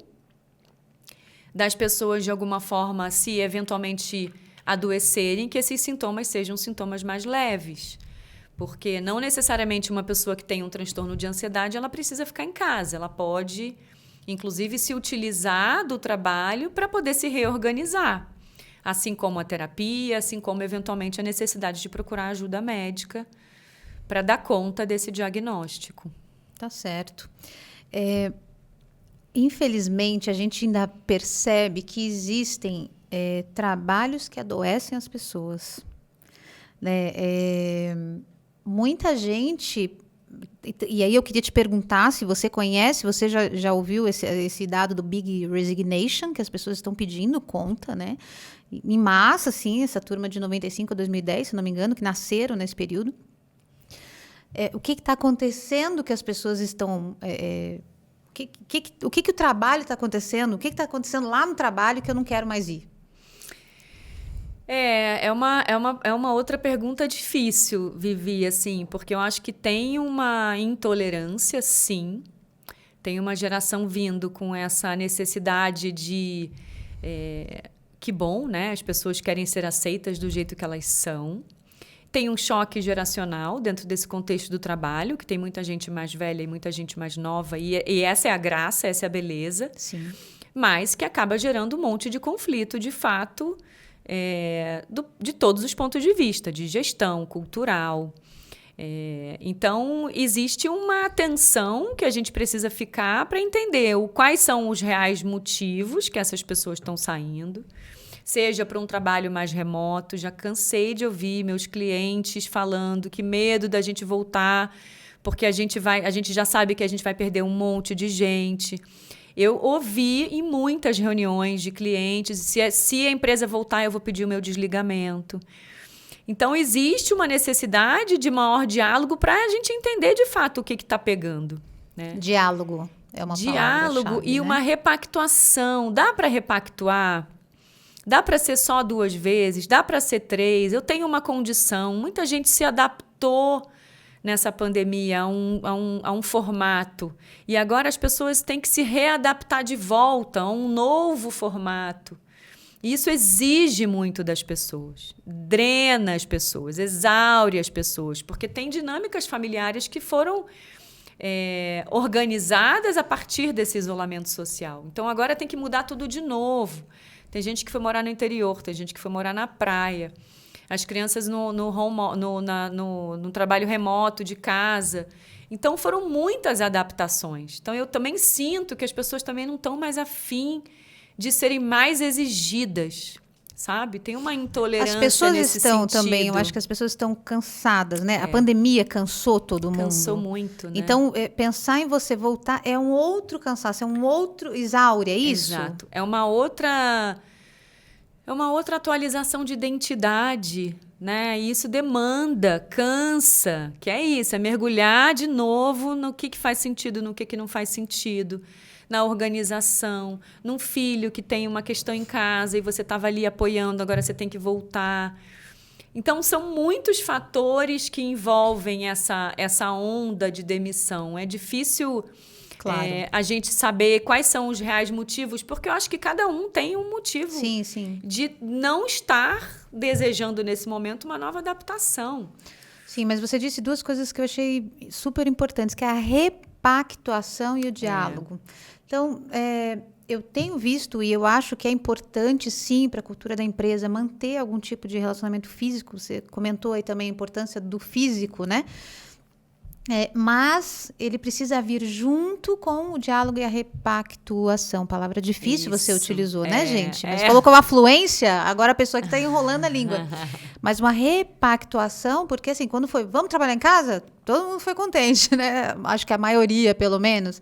das pessoas, de alguma forma, se eventualmente adoecerem, que esses sintomas sejam sintomas mais leves. Porque não necessariamente uma pessoa que tem um transtorno de ansiedade, ela precisa ficar em casa. Ela pode, inclusive, se utilizar do trabalho para poder se reorganizar. Assim como a terapia, assim como, eventualmente, a necessidade de procurar ajuda médica para dar conta desse diagnóstico. Tá certo. Infelizmente, a gente ainda percebe que existem trabalhos que adoecem as pessoas. Né? Muita gente E aí eu queria te perguntar se você conhece, você já ouviu esse dado do Big Resignation, que as pessoas estão pedindo conta, né? Em massa, assim, essa turma de 95 a 2010, se não me engano, que nasceram nesse período. O que está acontecendo que as pessoas estão... o que o trabalho está acontecendo? O que está acontecendo lá no trabalho que eu não quero mais ir? É uma outra pergunta difícil, Vivi, assim, porque eu acho que tem uma intolerância, sim. Tem uma geração vindo com essa necessidade de... que bom, né? As pessoas querem ser aceitas do jeito que elas são. Tem um choque geracional dentro desse contexto do trabalho, que tem muita gente mais velha e muita gente mais nova, e essa é a graça, essa é a beleza. Sim. Mas que acaba gerando um monte de conflito, de fato, de todos os pontos de vista, de gestão, cultural. Então, existe uma atenção que a gente precisa ficar para entender quais são os reais motivos que essas pessoas estão saindo. Seja para um trabalho mais remoto, já cansei de ouvir meus clientes falando que medo da gente voltar, porque a gente já sabe que a gente vai perder um monte de gente. Eu ouvi em muitas reuniões de clientes, se a empresa voltar, eu vou pedir o meu desligamento. Então, existe uma necessidade de maior diálogo para a gente entender, de fato, o que está pegando. Né? Diálogo é uma palavra-chave, e uma repactuação. Dá para repactuar? Dá para ser só 2 vezes? Dá para ser 3? Eu tenho uma condição. Muita gente se adaptou nessa pandemia a um formato. E agora as pessoas têm que se readaptar de volta a um novo formato. E isso exige muito das pessoas. Drena as pessoas, exaure as pessoas. Porque tem dinâmicas familiares que foram organizadas a partir desse isolamento social. Então, agora tem que mudar tudo de novo. Tem gente que foi morar no interior, tem gente que foi morar na praia. As crianças no trabalho remoto de casa. Então, foram muitas adaptações. Então, eu também sinto que as pessoas também não estão mais afim de serem mais exigidas, sabe? Tem uma intolerância nesse sentido. As pessoas estão também, eu acho que as pessoas estão cansadas, né? A pandemia cansou todo mundo. Cansou muito, né? Então, pensar em você voltar é um outro cansaço, é um outro exaure, é isso? Exato. É uma outra atualização de identidade, né? E isso demanda, cansa, que é isso, é mergulhar de novo no que faz sentido, no que não faz sentido. Na organização, num filho que tem uma questão em casa e você estava ali apoiando, agora você tem que voltar. Então, são muitos fatores que envolvem essa onda de demissão. É difícil a gente saber quais são os reais motivos, porque eu acho que cada um tem um motivo de não estar desejando, nesse momento, uma nova adaptação. Sim, mas você disse 2 coisas que eu achei super importantes, que é a repactuação e o diálogo. Então, eu tenho visto e eu acho que é importante, sim, para a cultura da empresa manter algum tipo de relacionamento físico. Você comentou aí também a importância do físico, né? Mas ele precisa vir junto com o diálogo e a repactuação. Palavra difícil você utilizou, né, gente? Mas colocou uma fluência, agora a pessoa que está enrolando a língua. Mas uma repactuação, porque assim, quando foi, vamos trabalhar em casa? Todo mundo foi contente, né? Acho que a maioria, pelo menos.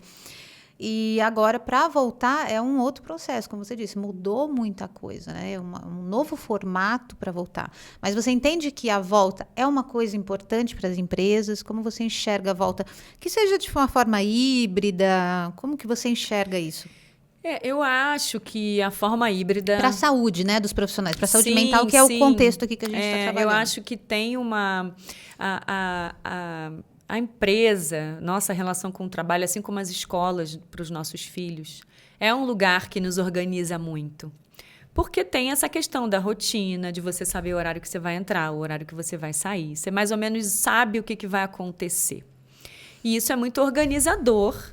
E agora, para voltar, é um outro processo, como você disse, mudou muita coisa, né? É um novo formato para voltar. Mas você entende que a volta é uma coisa importante para as empresas? Como você enxerga a volta? Que seja de uma forma híbrida, como que você enxerga isso? Eu acho que a forma híbrida... Para a saúde, né, dos profissionais, para a saúde mental, que é o contexto aqui que a gente está trabalhando. Eu acho que tem uma... A empresa, nossa relação com o trabalho, assim como as escolas para os nossos filhos, é um lugar que nos organiza muito. Porque tem essa questão da rotina, de você saber o horário que você vai entrar, o horário que você vai sair. Você mais ou menos sabe o que vai acontecer. E isso é muito organizador.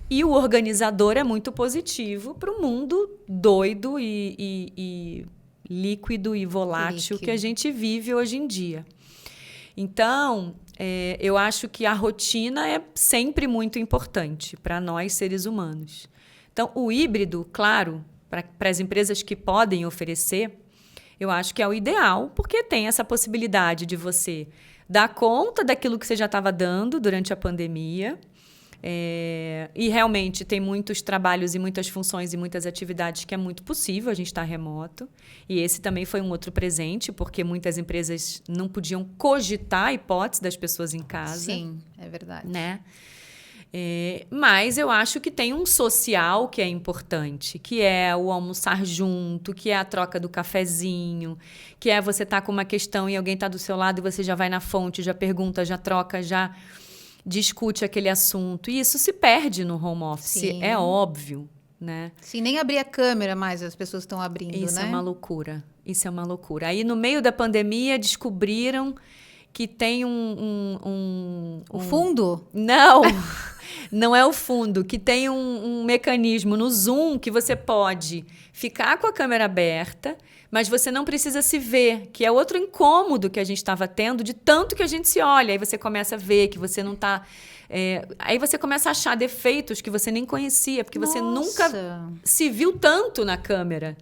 E o organizador é muito positivo para o mundo doido e líquido e volátil que a gente vive hoje em dia. Então, eu acho que a rotina é sempre muito importante para nós, seres humanos. Então, o híbrido, claro, para as empresas que podem oferecer, eu acho que é o ideal, porque tem essa possibilidade de você dar conta daquilo que você já estava dando durante a pandemia. E realmente tem muitos trabalhos e muitas funções e muitas atividades que é muito possível a gente estar remoto. E esse também foi um outro presente, porque muitas empresas não podiam cogitar a hipótese das pessoas em casa. Sim, é verdade. Né? Mas eu acho que tem um social que é importante, que é o almoçar junto, que é a troca do cafezinho, que é você estar com uma questão e alguém está do seu lado e você já vai na fonte, já pergunta, já troca, já discute aquele assunto. E isso se perde no home office, Sim. é óbvio, né? Sim, nem abrir a câmera mais as pessoas estão abrindo, Isso né? é uma loucura. Isso é uma loucura. Aí, no meio da pandemia, descobriram que tem O fundo? Não, não é o fundo. Que tem um mecanismo no Zoom que você pode ficar com a câmera aberta, mas você não precisa se ver, que é outro incômodo que a gente estava tendo de tanto que a gente se olha. Aí você começa a ver que você não está... aí você começa a achar defeitos que você nem conhecia, porque você nunca se viu tanto na câmera.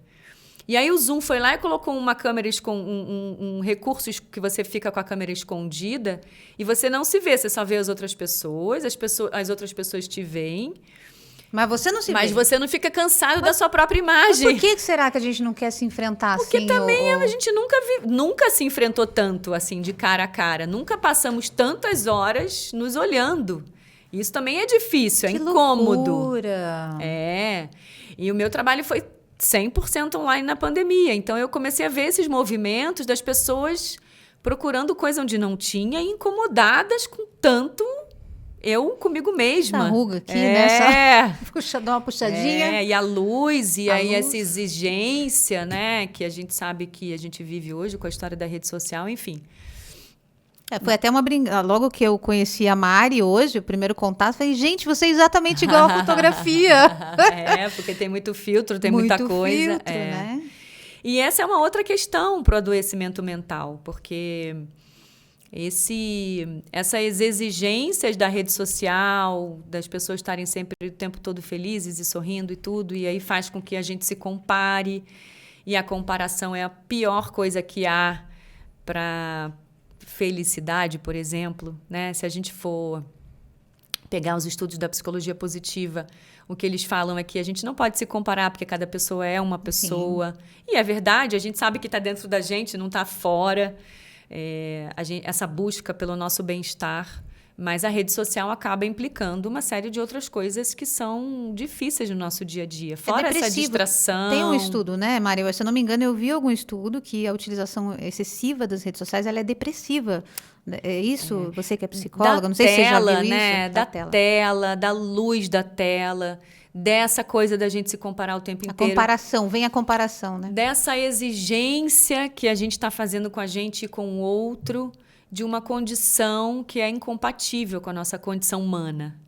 E aí o Zoom foi lá e colocou uma câmera um recurso que você fica com a câmera escondida e você não se vê, você só vê as outras pessoas, as outras pessoas te veem. Mas você não se vê. Mas você não fica cansado da sua própria imagem. Por que será que a gente não quer se enfrentar Porque assim? também a gente nunca se enfrentou tanto assim, de cara a cara. Nunca passamos tantas horas nos olhando. Isso também é difícil, é incômodo. Loucura. E o meu trabalho foi 100% online na pandemia. Então, eu comecei a ver esses movimentos das pessoas procurando coisa onde não tinha e incomodadas com tanto eu comigo mesma. Essa ruga aqui, né? Dá uma puxadinha. E a luz, e aí essa exigência, né? Que a gente sabe que a gente vive hoje com a história da rede social, enfim. Foi até uma brincadeira. Logo que eu conheci a Mari hoje, o primeiro contato, falei, gente, você é exatamente igual à fotografia. Porque tem muito filtro, tem muito muita coisa. Filtro, né? E essa é uma outra questão para o adoecimento mental, porque essas exigências da rede social, das pessoas estarem sempre o tempo todo felizes e sorrindo e tudo, e aí faz com que a gente se compare, e a comparação é a pior coisa que há para felicidade, por exemplo, né? Se a gente for pegar os estudos da psicologia positiva, o que eles falam é que a gente não pode se comparar, porque cada pessoa é uma pessoa. Sim. E é verdade, a gente sabe que está dentro da gente, não está fora. Essa busca pelo nosso bem-estar. Mas a rede social acaba implicando uma série de outras coisas que são difíceis no nosso dia a dia. Fora essa distração. Tem um estudo, né, Mari? Se eu não me engano, eu vi algum estudo que a utilização excessiva das redes sociais ela é depressiva. É isso? Você que é psicóloga, não sei se você já viu né? isso. Da tela, da luz da tela, dessa coisa da gente se comparar o tempo inteiro. Vem a comparação, né? Dessa exigência que a gente está fazendo com a gente e com o outro, de uma condição que é incompatível com a nossa condição humana.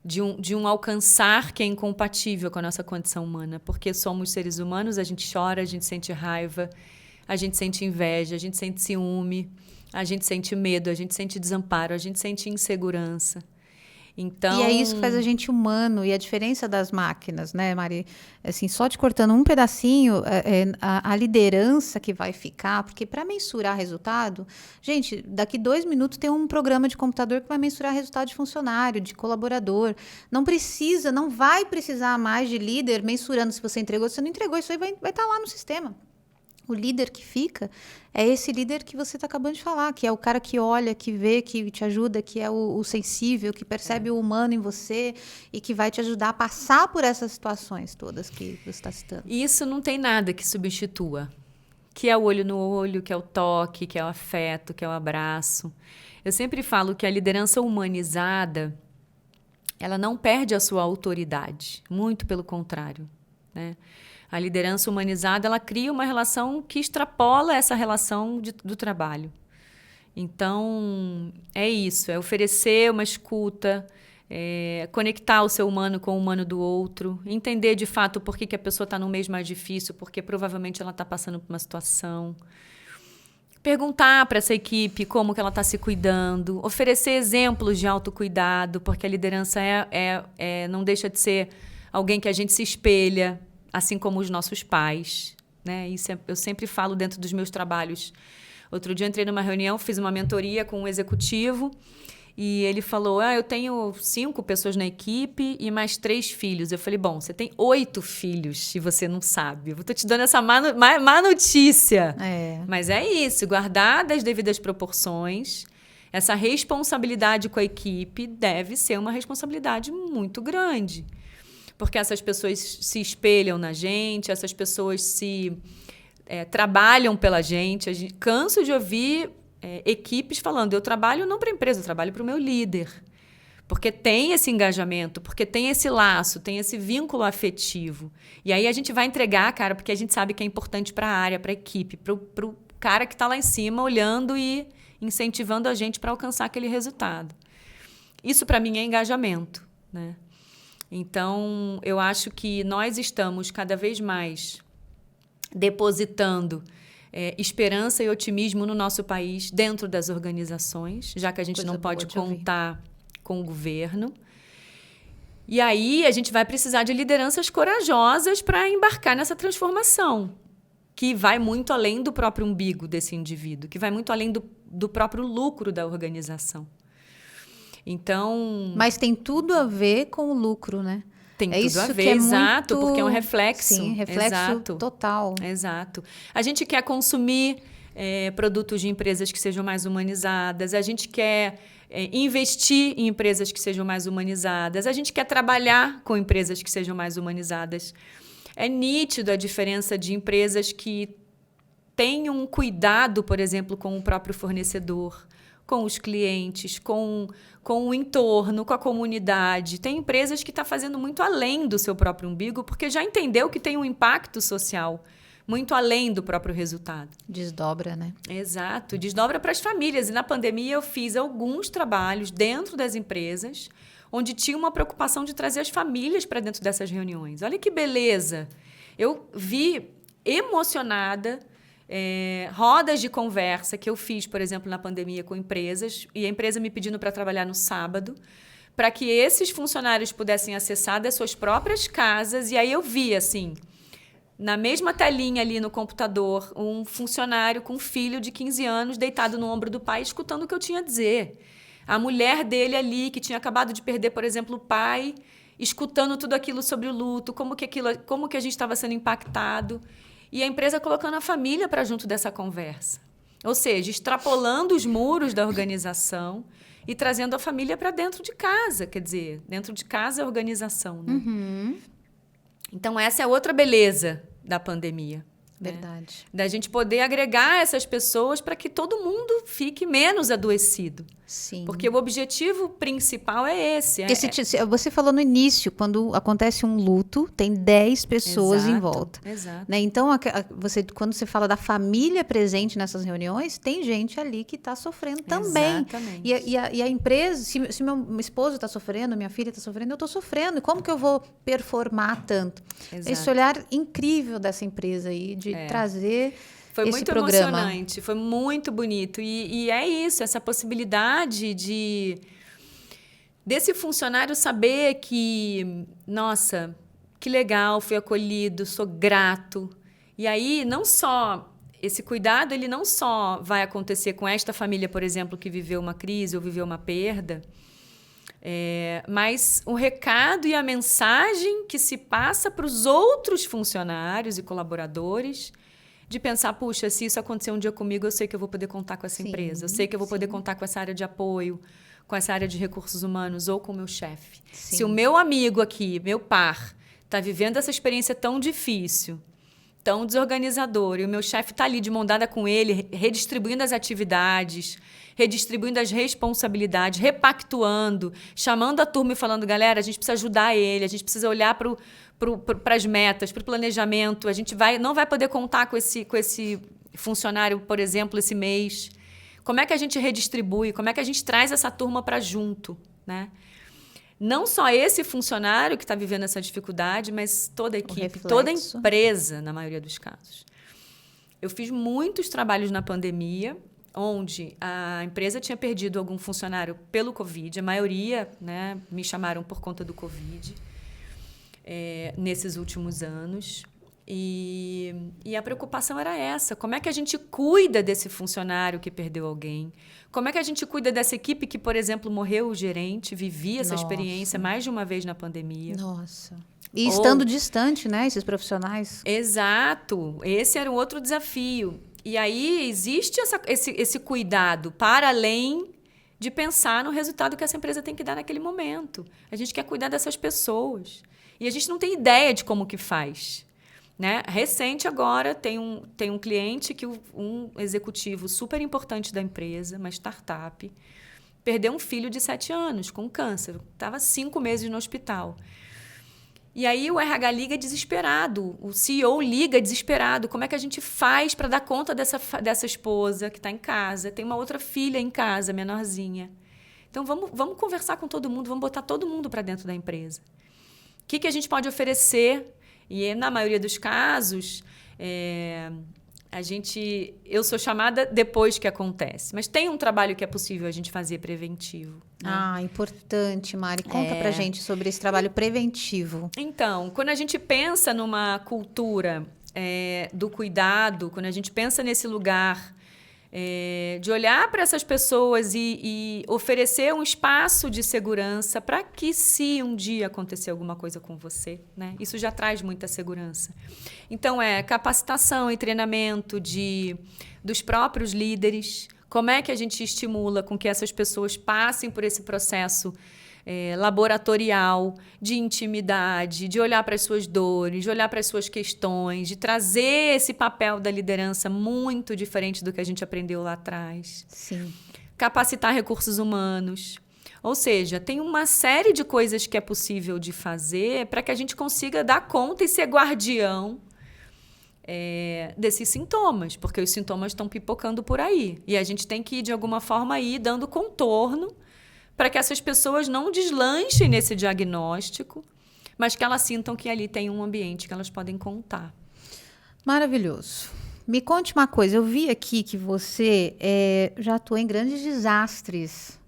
De um alcançar que é incompatível com a nossa condição humana. Porque somos seres humanos, a gente chora, a gente sente raiva, a gente sente inveja, a gente sente ciúme, a gente sente medo, a gente sente desamparo, a gente sente insegurança. Então... E é isso que faz a gente humano. E a diferença das máquinas, né, Mari? Assim, só te cortando um pedacinho, a liderança que vai ficar, porque para mensurar resultado, gente, daqui 2 minutos tem um programa de computador que vai mensurar resultado de funcionário, de colaborador. Não vai precisar mais de líder mensurando se você entregou, se você não entregou. Isso aí vai estar lá no sistema. O líder que fica é esse líder que você está acabando de falar, que é o cara que olha, que vê, que te ajuda, que é o sensível, que percebe o humano em você e que vai te ajudar a passar por essas situações todas que você está citando. Isso não tem nada que substitua. Que é o olho no olho, que é o toque, que é o afeto, que é o abraço. Eu sempre falo que a liderança humanizada, ela não perde a sua autoridade. Muito pelo contrário, né? A liderança humanizada, ela cria uma relação que extrapola essa relação do trabalho. Então, é isso, é oferecer uma escuta, conectar o seu humano com o humano do outro, entender de fato por que a pessoa está num mês mais difícil, porque provavelmente ela está passando por uma situação. Perguntar para essa equipe como que ela está se cuidando, oferecer exemplos de autocuidado, porque a liderança não deixa de ser alguém que a gente se espelha, assim como os nossos pais, né? Isso eu sempre falo dentro dos meus trabalhos. Outro dia eu entrei numa reunião, fiz uma mentoria com um executivo e ele falou, eu tenho 5 pessoas na equipe e mais 3 filhos. Eu falei, bom, você tem 8 filhos e você não sabe. Eu tô te dando essa má notícia. Mas é isso, guardadas as devidas proporções, essa responsabilidade com a equipe deve ser uma responsabilidade muito grande. Porque essas pessoas se espelham na gente, essas pessoas trabalham pela gente. Canso de ouvir equipes falando, eu trabalho não para a empresa, eu trabalho para o meu líder. Porque tem esse engajamento, porque tem esse laço, tem esse vínculo afetivo. E aí a gente vai entregar, cara, porque a gente sabe que é importante para a área, para a equipe, para o cara que está lá em cima olhando e incentivando a gente para alcançar aquele resultado. Isso, para mim, é engajamento, né? Então, eu acho que nós estamos cada vez mais depositando esperança e otimismo no nosso país dentro das organizações, já que a gente não pode contar com o governo. E aí a gente vai precisar de lideranças corajosas para embarcar nessa transformação, que vai muito além do próprio umbigo desse indivíduo, que vai muito além do próprio lucro da organização. Então... Mas tem tudo a ver com o lucro, né? Tem tudo a ver, exato, muito... porque é um reflexo. Sim, reflexo total. Exato. A gente quer consumir produtos de empresas que sejam mais humanizadas, a gente quer investir em empresas que sejam mais humanizadas, a gente quer trabalhar com empresas que sejam mais humanizadas. É nítido a diferença de empresas que têm um cuidado, por exemplo, com o próprio fornecedor, com os clientes, com o entorno, com a comunidade. Tem empresas que estão fazendo muito além do seu próprio umbigo, porque já entendeu que tem um impacto social muito além do próprio resultado. Desdobra, né? Exato, desdobra para as famílias. E na pandemia eu fiz alguns trabalhos dentro das empresas, onde tinha uma preocupação de trazer as famílias para dentro dessas reuniões. Olha que beleza! Eu vi emocionada rodas de conversa que eu fiz, por exemplo, na pandemia com empresas, e a empresa me pedindo para trabalhar no sábado, para que esses funcionários pudessem acessar das suas próprias casas. E aí eu vi, assim, na mesma telinha ali no computador, um funcionário com um filho de 15 anos deitado no ombro do pai, escutando o que eu tinha a dizer. A mulher dele ali, que tinha acabado de perder, por exemplo, o pai, escutando tudo aquilo sobre o luto, como que a gente estava sendo impactado. E a empresa colocando a família para junto dessa conversa. Ou seja, extrapolando os muros da organização e trazendo a família para dentro de casa. Quer dizer, dentro de casa é a organização, né? Uhum. Então, essa é outra beleza da pandemia. Verdade. Né? Da gente poder agregar essas pessoas para que todo mundo fique menos adoecido. Sim. Porque o objetivo principal é esse. Você falou no início, quando acontece um luto, tem 10 pessoas em volta. Exato. Né? Então, quando você fala da família presente nessas reuniões, tem gente ali que está sofrendo também. Exatamente. E a empresa, se meu esposo está sofrendo, minha filha está sofrendo, eu estou sofrendo. E como que eu vou performar tanto? Exato. Esse olhar incrível dessa empresa aí, de trazer... Foi esse muito programa. emocionante, foi muito bonito. E é isso, essa possibilidade desse funcionário saber que, nossa, que legal, fui acolhido, sou grato. E aí, não só esse cuidado, ele não só vai acontecer com esta família, por exemplo, que viveu uma crise ou viveu uma perda, mas o recado e a mensagem que se passa para os outros funcionários e colaboradores de pensar, puxa, se isso acontecer um dia comigo, eu sei que eu vou poder contar com essa empresa. Eu sei que eu vou poder contar com essa área de apoio, com essa área de recursos humanos ou com o meu chefe. Se o meu amigo aqui, meu par, está vivendo essa experiência tão difícil, tão desorganizadora, e o meu chefe está ali de mão dada com ele, redistribuindo as atividades, redistribuindo as responsabilidades, repactuando, chamando a turma e falando, galera, a gente precisa ajudar ele, a gente precisa olhar para as metas, para o planejamento. A gente não vai poder contar com esse funcionário, por exemplo, esse mês. Como é que a gente redistribui? Como é que a gente traz essa turma para junto? Né? Não só esse funcionário que está vivendo essa dificuldade, mas toda a equipe, toda a empresa, na maioria dos casos. Eu fiz muitos trabalhos na pandemia, onde a empresa tinha perdido algum funcionário pelo Covid. A maioria, né, me chamaram por conta do Covid. Nesses últimos anos. E a preocupação era essa. Como é que a gente cuida desse funcionário que perdeu alguém? Como é que a gente cuida dessa equipe que, por exemplo, morreu o gerente, vivia essa experiência mais de uma vez na pandemia? Nossa. E estando distante, né, esses profissionais? Exato. Esse era um outro desafio. E aí existe esse cuidado para além de pensar no resultado que essa empresa tem que dar naquele momento. A gente quer cuidar dessas pessoas. E a gente não tem ideia de como que faz. Né? Recente agora, tem um cliente que um executivo super importante da empresa, uma startup, perdeu um filho de 7 anos com câncer. Estava 5 meses no hospital. E aí o RH liga desesperado, o CEO liga desesperado. Como é que a gente faz para dar conta dessa esposa que está em casa? Tem uma outra filha em casa, menorzinha. Então, vamos conversar com todo mundo, vamos botar todo mundo para dentro da empresa. O que a gente pode oferecer? E, na maioria dos casos, eu sou chamada depois que acontece. Mas tem um trabalho que é possível a gente fazer preventivo. Né? Ah, importante, Mari. Conta pra gente sobre esse trabalho preventivo. Então, quando a gente pensa numa cultura do cuidado, quando a gente pensa nesse lugar de olhar para essas pessoas e oferecer um espaço de segurança para que, se um dia acontecer alguma coisa com você, né, isso já traz muita segurança. Então, capacitação e treinamento dos próprios líderes. Como é que a gente estimula com que essas pessoas passem por esse processo laboratorial, de intimidade, de olhar para as suas dores, de olhar para as suas questões, de trazer esse papel da liderança muito diferente do que a gente aprendeu lá atrás. Sim. Capacitar recursos humanos. Ou seja, tem uma série de coisas que é possível de fazer para que a gente consiga dar conta e ser guardião desses sintomas, porque os sintomas estão pipocando por aí. E a gente tem que, de alguma forma, ir dando contorno para que essas pessoas não deslanchem nesse diagnóstico, mas que elas sintam que ali tem um ambiente que elas podem contar. Maravilhoso. Me conte uma coisa, eu vi aqui que você já atuou em grandes desastres.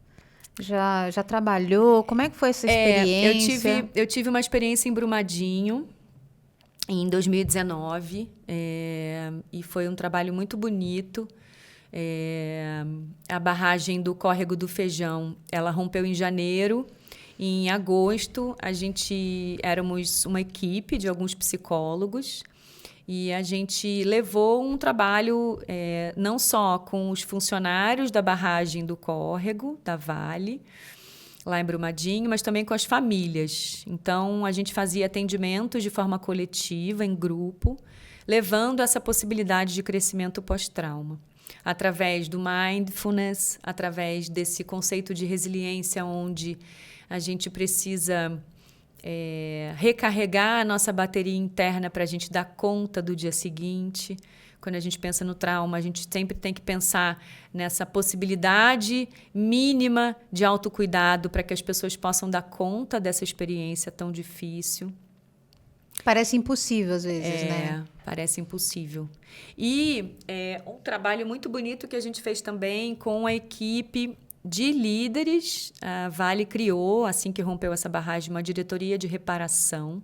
Já trabalhou? Como é que foi essa experiência? Eu tive uma experiência em Brumadinho, em 2019, e foi um trabalho muito bonito. A barragem do Córrego do Feijão, ela rompeu em janeiro. Em agosto, éramos uma equipe de alguns psicólogos e a gente levou um trabalho não só com os funcionários da barragem do Córrego, da Vale, lá em Brumadinho, mas também com as famílias. Então, a gente fazia atendimentos de forma coletiva, em grupo, levando essa possibilidade de crescimento pós-trauma. Através do mindfulness, através desse conceito de resiliência, onde a gente precisa recarregar a nossa bateria interna para a gente dar conta do dia seguinte. Quando a gente pensa no trauma, a gente sempre tem que pensar nessa possibilidade mínima de autocuidado para que as pessoas possam dar conta dessa experiência tão difícil. Parece impossível, às vezes, né? Parece impossível. E um trabalho muito bonito que a gente fez também com a equipe de líderes. A Vale criou, assim que rompeu essa barragem, uma diretoria de reparação,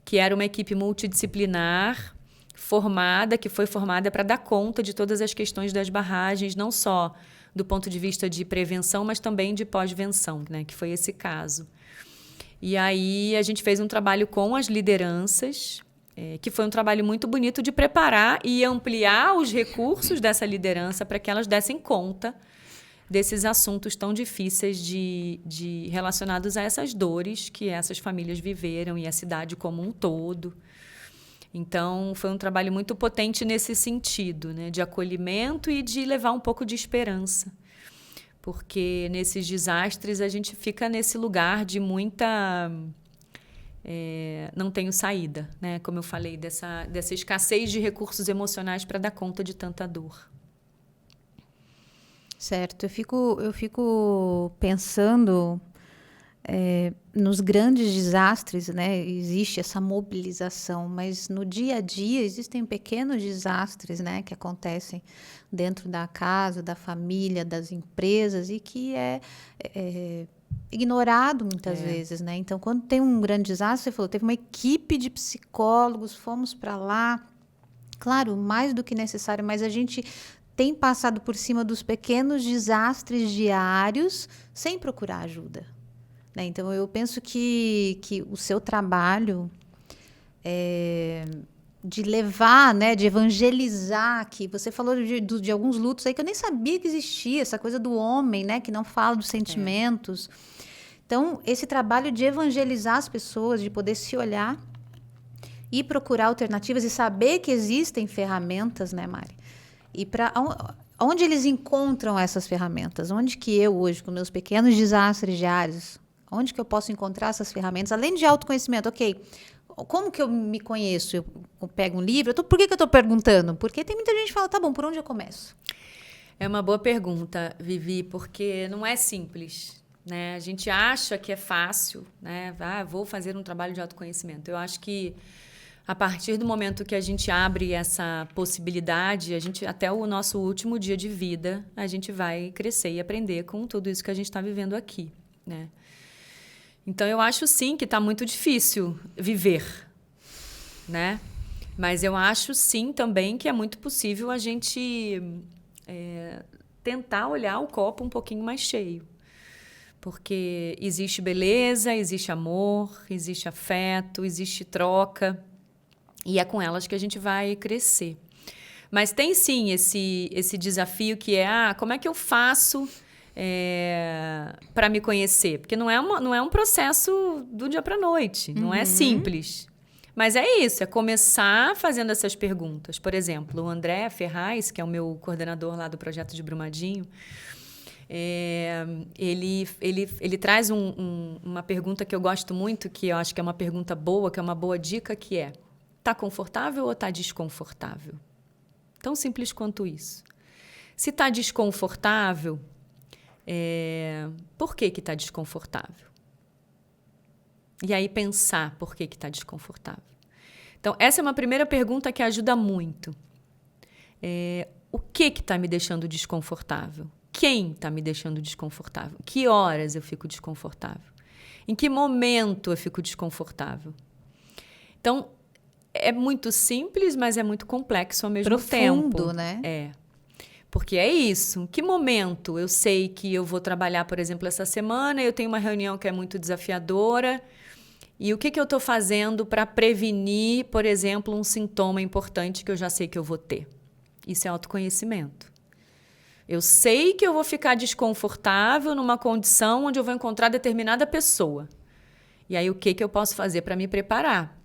que era uma equipe multidisciplinar, que foi formada para dar conta de todas as questões das barragens, não só do ponto de vista de prevenção, mas também de pós-venção, né? Que foi esse caso. E aí a gente fez um trabalho com as lideranças, que foi um trabalho muito bonito de preparar e ampliar os recursos dessa liderança para que elas dessem conta desses assuntos tão difíceis relacionados a essas dores que essas famílias viveram e a cidade como um todo. Então, foi um trabalho muito potente nesse sentido, né, de acolhimento e de levar um pouco de esperança. Porque nesses desastres a gente fica nesse lugar de muita... não tenho saída, né? Como eu falei, dessa escassez de recursos emocionais para dar conta de tanta dor. Certo. Eu fico pensando nos grandes desastres, né? Existe essa mobilização, mas no dia a dia existem pequenos desastres, né? Que acontecem dentro da casa, da família, das empresas e que ignorado muitas vezes, né? Então, quando tem um grande desastre, você falou, teve uma equipe de psicólogos, fomos para lá. Claro, mais do que necessário, mas a gente tem passado por cima dos pequenos desastres diários sem procurar ajuda, né? Então, eu penso que o seu trabalho de levar, né, de evangelizar, que você falou de alguns lutos aí que eu nem sabia que existia, essa coisa do homem, né, que não fala dos sentimentos. Então, esse trabalho de evangelizar as pessoas, de poder se olhar e procurar alternativas e saber que existem ferramentas, né, Mari? E para onde eles encontram essas ferramentas? Onde que eu hoje, com meus pequenos desastres diários, onde que eu posso encontrar essas ferramentas? Além de autoconhecimento, ok, como que eu me conheço? Eu pego um livro? Por que eu estou perguntando? Porque tem muita gente que fala, tá bom, por onde eu começo? É uma boa pergunta, Vivi, porque não é simples, né? A gente acha que é fácil, né? Vou fazer um trabalho de autoconhecimento. Eu acho que a partir do momento que a gente abre essa possibilidade, a gente até o nosso último dia de vida, a gente vai crescer e aprender com tudo isso que a gente está vivendo aqui, né? Então, eu acho, sim, que está muito difícil viver, né? Mas eu acho, sim, também que é muito possível a gente tentar olhar o copo um pouquinho mais cheio. Porque existe beleza, existe amor, existe afeto, existe troca. E é com elas que a gente vai crescer. Mas tem, sim, esse desafio que é, como é que eu faço para me conhecer? Porque não é um processo do dia para a noite, não é simples. Mas é isso, é começar fazendo essas perguntas. Por exemplo, o André Ferraz, que é o meu coordenador lá do projeto de Brumadinho, ele traz uma pergunta que eu gosto muito, que eu acho que é uma pergunta boa, que é uma boa dica, que é: tá confortável ou tá desconfortável? Tão simples quanto isso. Se tá desconfortável, por que tá desconfortável? E aí pensar por que tá desconfortável. Então, essa é uma primeira pergunta que ajuda muito. O que está me deixando desconfortável? Quem está me deixando desconfortável? Que horas eu fico desconfortável? Em que momento eu fico desconfortável? Então, é muito simples, mas é muito complexo ao mesmo tempo. Profundo, né? Porque é isso. Em que momento eu sei que eu vou trabalhar, por exemplo, essa semana, eu tenho uma reunião que é muito desafiadora, e o que eu estou fazendo para prevenir, por exemplo, um sintoma importante que eu já sei que eu vou ter? Isso é autoconhecimento. Eu sei que eu vou ficar desconfortável numa condição onde eu vou encontrar determinada pessoa. E aí, o que eu posso fazer para me preparar?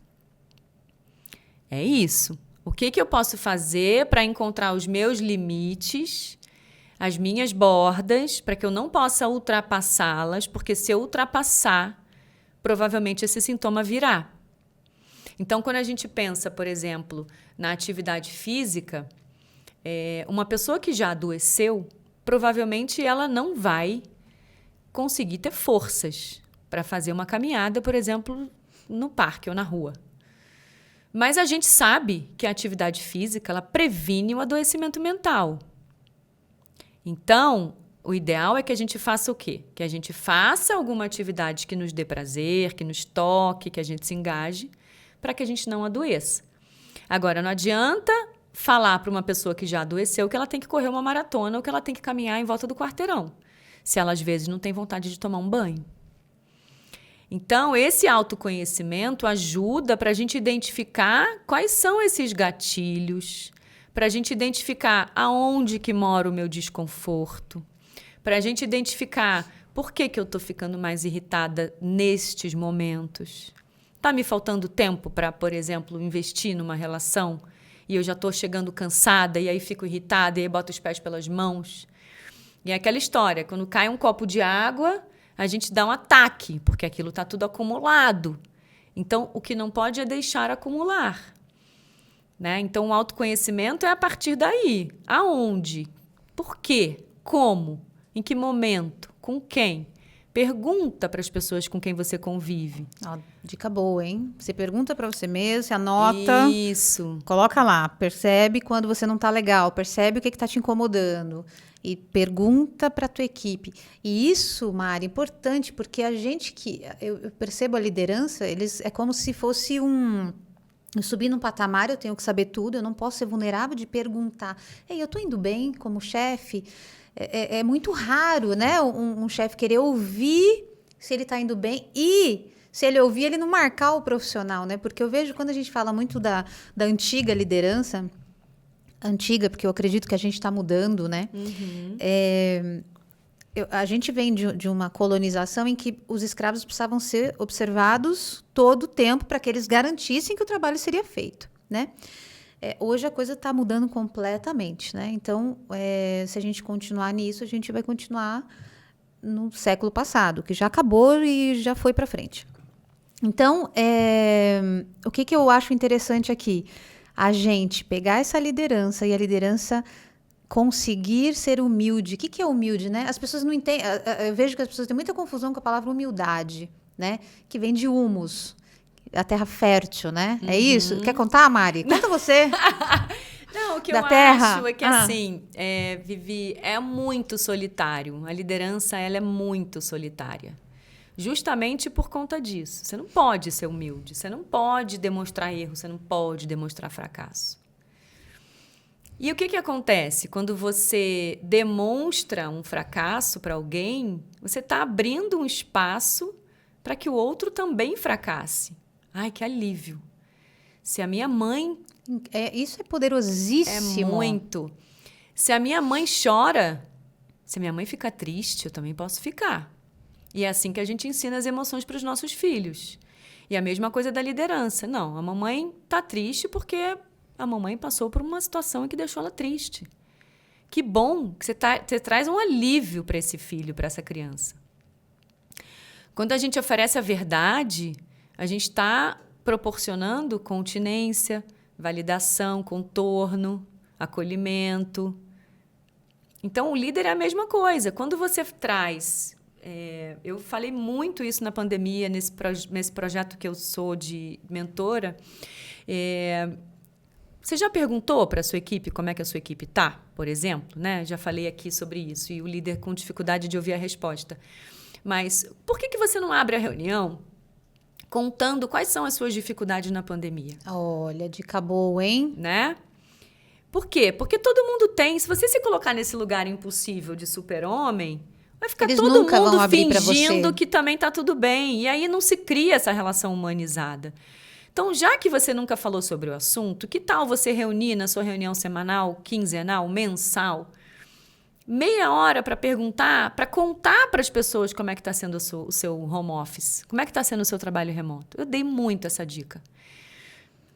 É isso. O que eu posso fazer para encontrar os meus limites, as minhas bordas, para que eu não possa ultrapassá-las, porque se eu ultrapassar, provavelmente esse sintoma virá. Então, quando a gente pensa, por exemplo, na atividade física, uma pessoa que já adoeceu, provavelmente ela não vai conseguir ter forças para fazer uma caminhada, por exemplo, no parque ou na rua. Mas a gente sabe que a atividade física ela previne o adoecimento mental. Então, o ideal é que a gente faça o quê? Que a gente faça alguma atividade que nos dê prazer, que nos toque, que a gente se engaje, para que a gente não adoeça. Agora, não adianta falar para uma pessoa que já adoeceu que ela tem que correr uma maratona ou que ela tem que caminhar em volta do quarteirão, se ela, às vezes, não tem vontade de tomar um banho. Então, esse autoconhecimento ajuda para a gente identificar quais são esses gatilhos, para a gente identificar aonde que mora o meu desconforto, para a gente identificar por que eu estou ficando mais irritada nestes momentos. Está me faltando tempo para, por exemplo, investir numa relação e eu já estou chegando cansada e aí fico irritada e aí boto os pés pelas mãos? E é aquela história, quando cai um copo de água, a gente dá um ataque, porque aquilo está tudo acumulado. Então, o que não pode é deixar acumular. Né? Então, o autoconhecimento é a partir daí. Aonde? Por quê? Como? Em que momento? Com quem? Pergunta para as pessoas com quem você convive. Dica boa, hein? Você pergunta para você mesmo, você anota. Isso. Coloca lá. Percebe quando você não está legal. Percebe o que está te incomodando. e pergunta para a tua equipe. E isso, Mari, é importante, porque a gente que... Eu percebo a liderança, é como se fosse eu subi num patamar, eu tenho que saber tudo, eu não posso ser vulnerável de perguntar. Ei, eu estou indo bem como chefe? É muito raro, né? Um chefe querer ouvir se ele está indo bem e, se ele ouvir, ele não marcar o profissional, né? Porque eu vejo quando a gente fala muito da antiga liderança, antiga, porque eu acredito que a gente está mudando, né? Uhum. A gente vem de uma colonização em que os escravos precisavam ser observados todo o tempo para que eles garantissem que o trabalho seria feito, né? Hoje a coisa está mudando completamente, né? Então, se a gente continuar nisso, a gente vai continuar no século passado, que já acabou e já foi para frente. Então, o que eu acho interessante aqui? A gente pegar essa liderança e a liderança conseguir ser humilde. O que é humilde, né? As pessoas não entendem. Eu vejo que as pessoas têm muita confusão com a palavra humildade, né? Que vem de humus, a terra fértil, né? É isso? Quer contar, Mari? Conta você. Não, o que Da eu terra. acho é que, assim, Vivi, é muito solitário. A liderança, ela é muito solitária. Justamente por conta disso. Você não pode ser humilde, você não pode demonstrar erro, você não pode demonstrar fracasso. E o que acontece? Quando você demonstra um fracasso para alguém, você está abrindo um espaço para que o outro também fracasse. Ai, que alívio. Se a minha mãe... Isso é poderosíssimo. É muito. Se a minha mãe chora, se a minha mãe fica triste, eu também posso ficar. E é assim que a gente ensina as emoções para os nossos filhos. E a mesma coisa da liderança. Não, a mamãe está triste porque a mamãe passou por uma situação que deixou ela triste. Que bom que você traz um alívio para esse filho, para essa criança. Quando a gente oferece a verdade, a gente está proporcionando continência, validação, contorno, acolhimento. Então, o líder é a mesma coisa. Quando você traz... eu falei muito isso na pandemia, nesse projeto que eu sou de mentora. Você já perguntou para a sua equipe como é que a sua equipe está, por exemplo? Né? Já falei aqui sobre isso, e o líder com dificuldade de ouvir a resposta. Mas por que você não abre a reunião contando quais são as suas dificuldades na pandemia? Olha, dica boa, hein? Né? Por quê? Porque todo mundo tem. Se você se colocar nesse lugar impossível de super-homem, vai ficar Eles todo nunca mundo vão abrir pra fingindo você. que também está tudo bem. E aí não se cria essa relação humanizada. Então, já que você nunca falou sobre o assunto, que tal você reunir na sua reunião semanal, quinzenal, mensal, meia hora para perguntar, para contar para as pessoas como é que está sendo o seu home office, como é que está sendo o seu trabalho remoto. Eu dei muito essa dica.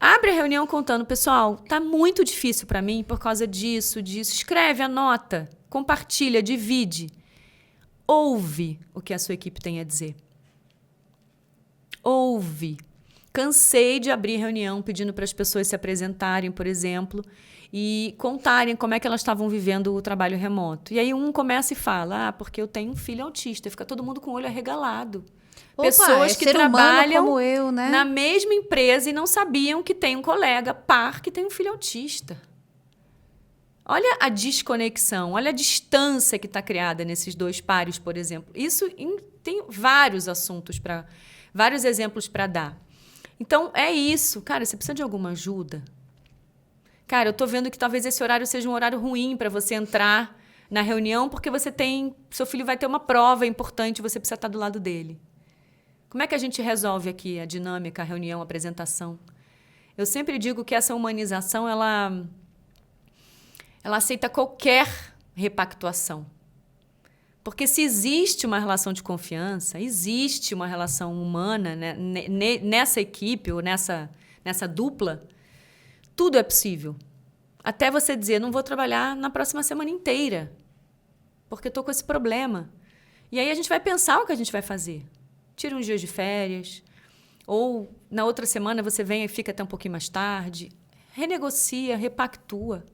Abre a reunião contando, pessoal, tá muito difícil para mim por causa disso. Escreve, anota, compartilha, divide. Ouve o que a sua equipe tem a dizer. Ouve. Cansei de abrir reunião pedindo para as pessoas se apresentarem, por exemplo, e contarem como é que elas estavam vivendo o trabalho remoto. E aí um começa e fala, porque eu tenho um filho autista. Fica todo mundo com o olho arregalado. Pessoas que trabalham como eu, né? na mesma empresa e não sabiam que tem um colega par que tem um filho autista. Olha a desconexão, olha a distância que está criada nesses dois pares, por exemplo. Isso tem vários assuntos, vários exemplos para dar. Então, é isso. Cara, você precisa de alguma ajuda? Cara, eu estou vendo que talvez esse horário seja um horário ruim para você entrar na reunião porque seu filho vai ter uma prova importante e você precisa estar do lado dele. Como é que a gente resolve aqui a dinâmica, a reunião, a apresentação? Eu sempre digo que essa humanização, ela aceita qualquer repactuação. Porque se existe uma relação de confiança, existe uma relação humana, né, nessa equipe ou nessa dupla, tudo é possível. Até você dizer, não vou trabalhar na próxima semana inteira, porque estou com esse problema. E aí a gente vai pensar o que a gente vai fazer. Tira uns dias de férias, ou na outra semana você vem e fica até um pouquinho mais tarde. Renegocia, repactua.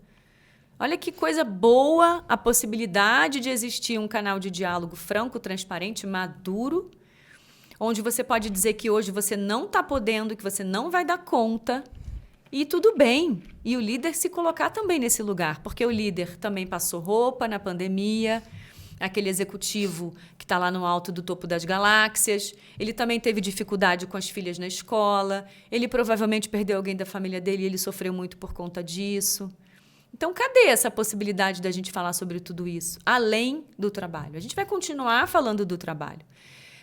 Olha que coisa boa a possibilidade de existir um canal de diálogo franco, transparente, maduro, onde você pode dizer que hoje você não está podendo, que você não vai dar conta, E tudo bem. E o líder se colocar também nesse lugar, porque o líder também passou roupa na pandemia, aquele executivo que está lá no alto do topo das galáxias, ele também teve dificuldade com as filhas na escola, ele provavelmente perdeu alguém da família dele e ele sofreu muito por conta disso. Então, cadê essa possibilidade da gente falar sobre tudo isso, além do trabalho? A gente vai continuar falando do trabalho.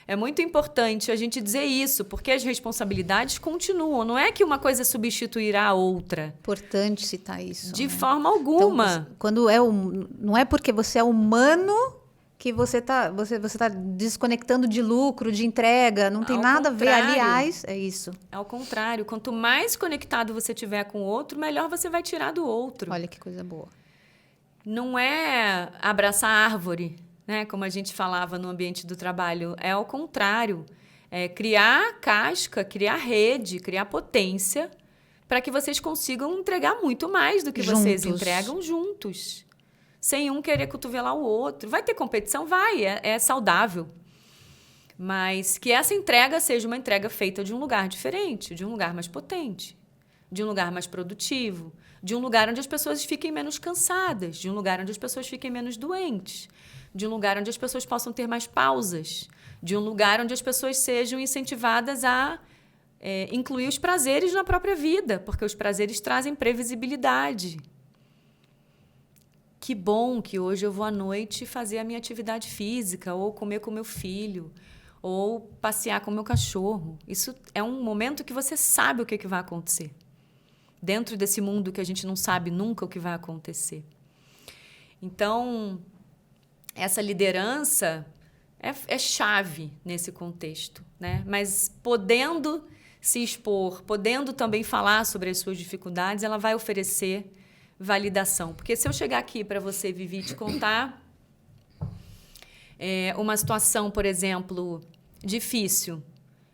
É muito importante a gente dizer isso, porque as responsabilidades continuam. Não é que uma coisa substituirá a outra. Importante citar isso. De forma alguma. Então, quando não é porque você é humano que você tá desconectando de lucro, de entrega. Não tem nada a ver. Aliás, é isso. Ao contrário. Quanto mais conectado você tiver com o outro, melhor você vai tirar do outro. Olha que coisa boa. Não é abraçar a árvore, né? Como a gente falava no ambiente do trabalho, é ao contrário. É criar casca, criar rede, criar potência para que vocês consigam entregar muito mais do que vocês entregam juntos. Sem um querer cotovelar o outro. Vai ter competição? Vai, é saudável. Mas que essa entrega seja uma entrega feita de um lugar diferente, de um lugar mais potente, de um lugar mais produtivo, de um lugar onde as pessoas fiquem menos cansadas, de um lugar onde as pessoas fiquem menos doentes, de um lugar onde as pessoas possam ter mais pausas, de um lugar onde as pessoas sejam incentivadas a incluir os prazeres na própria vida, porque os prazeres trazem previsibilidade. Que bom que hoje eu vou à noite fazer a minha atividade física, ou comer com meu filho, ou passear com meu cachorro. Isso é um momento que você sabe o que vai acontecer. Dentro desse mundo que a gente não sabe nunca o que vai acontecer. Então, essa liderança é chave nesse contexto, né? Mas podendo se expor, podendo também falar sobre as suas dificuldades, ela vai oferecer validação. Porque se eu chegar aqui para você, Vivi, te contar uma situação, por exemplo, difícil,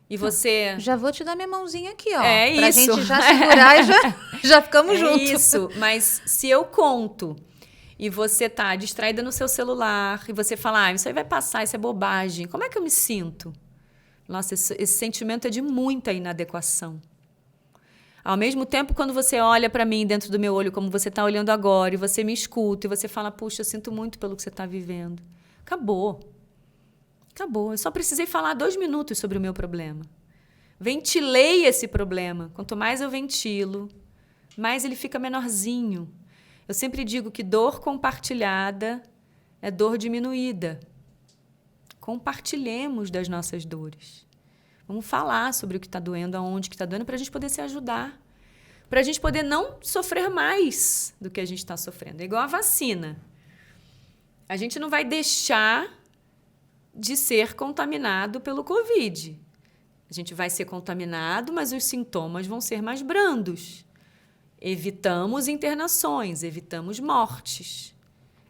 e você... Já vou te dar minha mãozinha aqui, ó. É pra isso. gente já segurar e já ficamos juntos. Isso, mas se eu conto e você tá distraída no seu celular e você fala, isso aí vai passar, isso é bobagem, como é que eu me sinto? Nossa, esse sentimento é de muita inadequação. Ao mesmo tempo, quando você olha para mim dentro do meu olho, como você está olhando agora, e você me escuta, e você fala, puxa, eu sinto muito pelo que você está vivendo. Acabou. Acabou. Eu só precisei falar 2 minutos sobre o meu problema. Ventilei esse problema. Quanto mais eu ventilo, mais ele fica menorzinho. Eu sempre digo que dor compartilhada é dor diminuída. Compartilhemos das nossas dores. Vamos falar sobre o que está doendo, aonde que está doendo, para a gente poder se ajudar. Para a gente poder não sofrer mais do que a gente está sofrendo. É igual a vacina. A gente não vai deixar de ser contaminado pelo Covid. A gente vai ser contaminado, mas os sintomas vão ser mais brandos. Evitamos internações, evitamos mortes.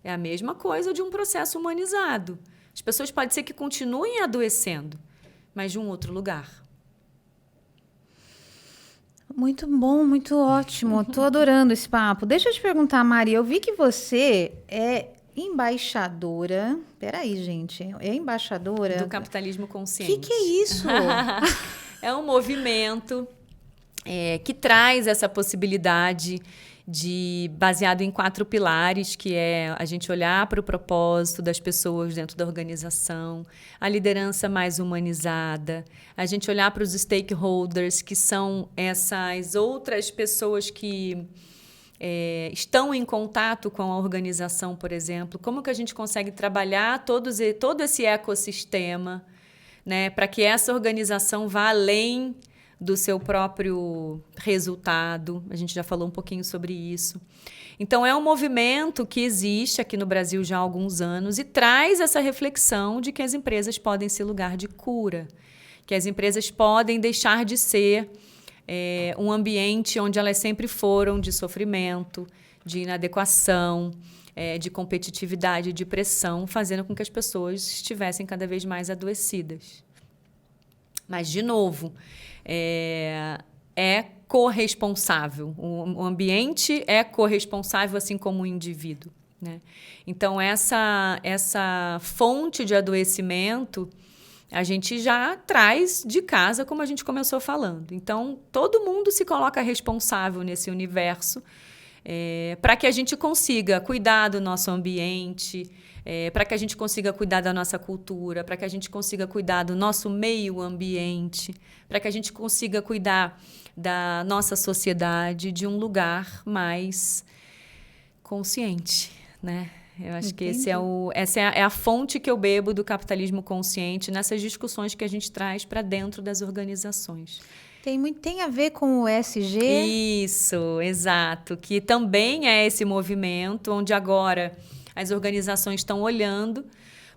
É a mesma coisa de um processo humanizado. As pessoas podem ser que continuem adoecendo, mas de um outro lugar. Muito bom, muito ótimo. Estou adorando esse papo. Deixa eu te perguntar, Maria, eu vi que você é embaixadora... Peraí, gente. É embaixadora... Do capitalismo consciente. O que é isso? É um movimento que traz essa possibilidade baseado em 4 pilares, que é a gente olhar para o propósito das pessoas dentro da organização, a liderança mais humanizada, a gente olhar para os stakeholders, que são essas outras pessoas que estão em contato com a organização, por exemplo, como que a gente consegue trabalhar todo esse ecossistema, né, para que essa organização vá além do seu próprio resultado. A gente já falou um pouquinho sobre isso. Então, é um movimento que existe aqui no Brasil já há alguns anos e traz essa reflexão de que as empresas podem ser lugar de cura, que as empresas podem deixar de ser um ambiente onde elas sempre foram de sofrimento, de inadequação, de competitividade, de pressão, fazendo com que as pessoas estivessem cada vez mais adoecidas. Mas, de novo, é corresponsável. O ambiente é corresponsável, assim como o indivíduo, né? Então, essa fonte de adoecimento, a gente já traz de casa, como a gente começou falando. Então, todo mundo se coloca responsável nesse universo para que a gente consiga cuidar do nosso ambiente, para que a gente consiga cuidar da nossa cultura, para que a gente consiga cuidar do nosso meio ambiente, para que a gente consiga cuidar da nossa sociedade de um lugar mais consciente, né? Eu acho que essa é a fonte que eu bebo do capitalismo consciente nessas discussões que a gente traz para dentro das organizações. Tem a ver com o ESG? Isso, exato. Que também é esse movimento onde agora as organizações estão olhando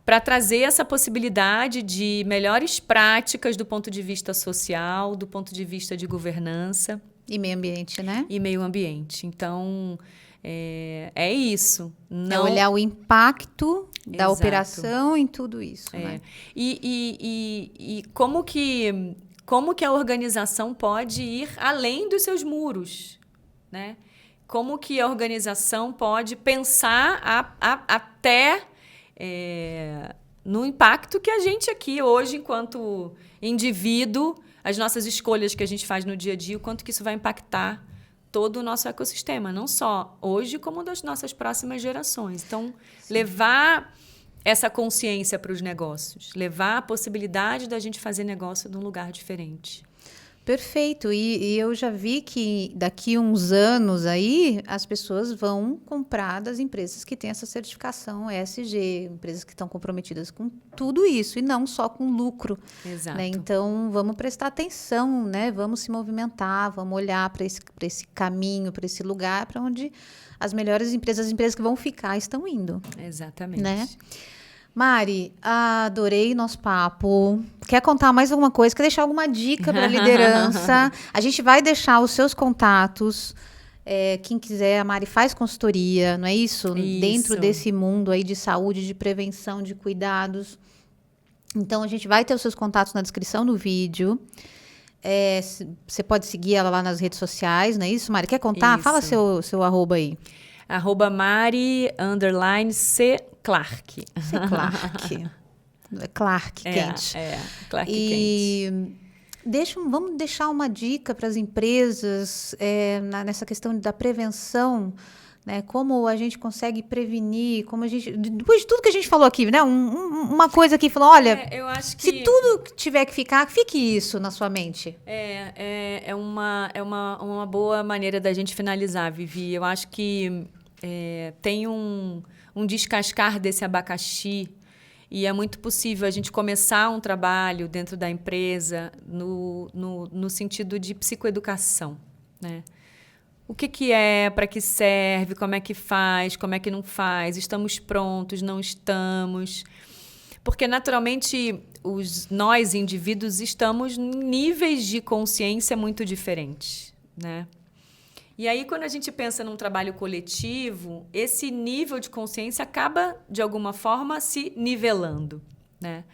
para trazer essa possibilidade de melhores práticas do ponto de vista social, do ponto de vista de governança. E meio ambiente, né? E meio ambiente. Então, é isso. Não... É olhar o impacto da operação em tudo isso, né? E como que a organização pode ir além dos seus muros, né? Como que a organização pode pensar até no impacto que a gente aqui hoje, enquanto indivíduo, as nossas escolhas que a gente faz no dia a dia, o quanto que isso vai impactar todo o nosso ecossistema, não só hoje, como das nossas próximas gerações. Então, levar essa consciência para os negócios, levar a possibilidade da gente fazer negócio num lugar diferente. Perfeito. E eu já vi que daqui uns anos aí as pessoas vão comprar das empresas que têm essa certificação ESG, empresas que estão comprometidas com tudo isso e não só com lucro. Exato. Né? Então vamos prestar atenção, né? Vamos se movimentar, vamos olhar para esse caminho, para esse lugar, para onde as melhores empresas, as empresas que vão ficar, estão indo. Exatamente. Né? Mari, adorei nosso papo. Quer contar mais alguma coisa? Quer deixar alguma dica para a liderança? A gente vai deixar os seus contatos. Quem quiser, a Mari faz consultoria, não é isso? Isso. Dentro desse mundo aí de saúde, de prevenção, de cuidados. Então, a gente vai ter os seus contatos na descrição do vídeo. Você pode seguir ela lá nas redes sociais, não é isso, Mari? Quer contar? Isso. Fala seu arroba aí. @Mari_C Clark. C Clark. Clark Kent. Clark Kent. Vamos deixar uma dica para as empresas nessa questão da prevenção, né? Como a gente consegue prevenir, depois de tudo que a gente falou aqui, né? Uma coisa que falou, olha, eu acho que se tudo tiver que ficar, fique isso na sua mente. É uma boa maneira da gente finalizar, Vivi. Eu acho que tem um descascar desse abacaxi e é muito possível a gente começar um trabalho dentro da empresa no sentido de psicoeducação, né? O que é, para que serve, como é que faz, como é que não faz, estamos prontos, não estamos. Porque, naturalmente, nós, indivíduos, estamos em níveis de consciência muito diferentes, né? E aí, quando a gente pensa num trabalho coletivo, esse nível de consciência acaba, de alguma forma, se nivelando, né?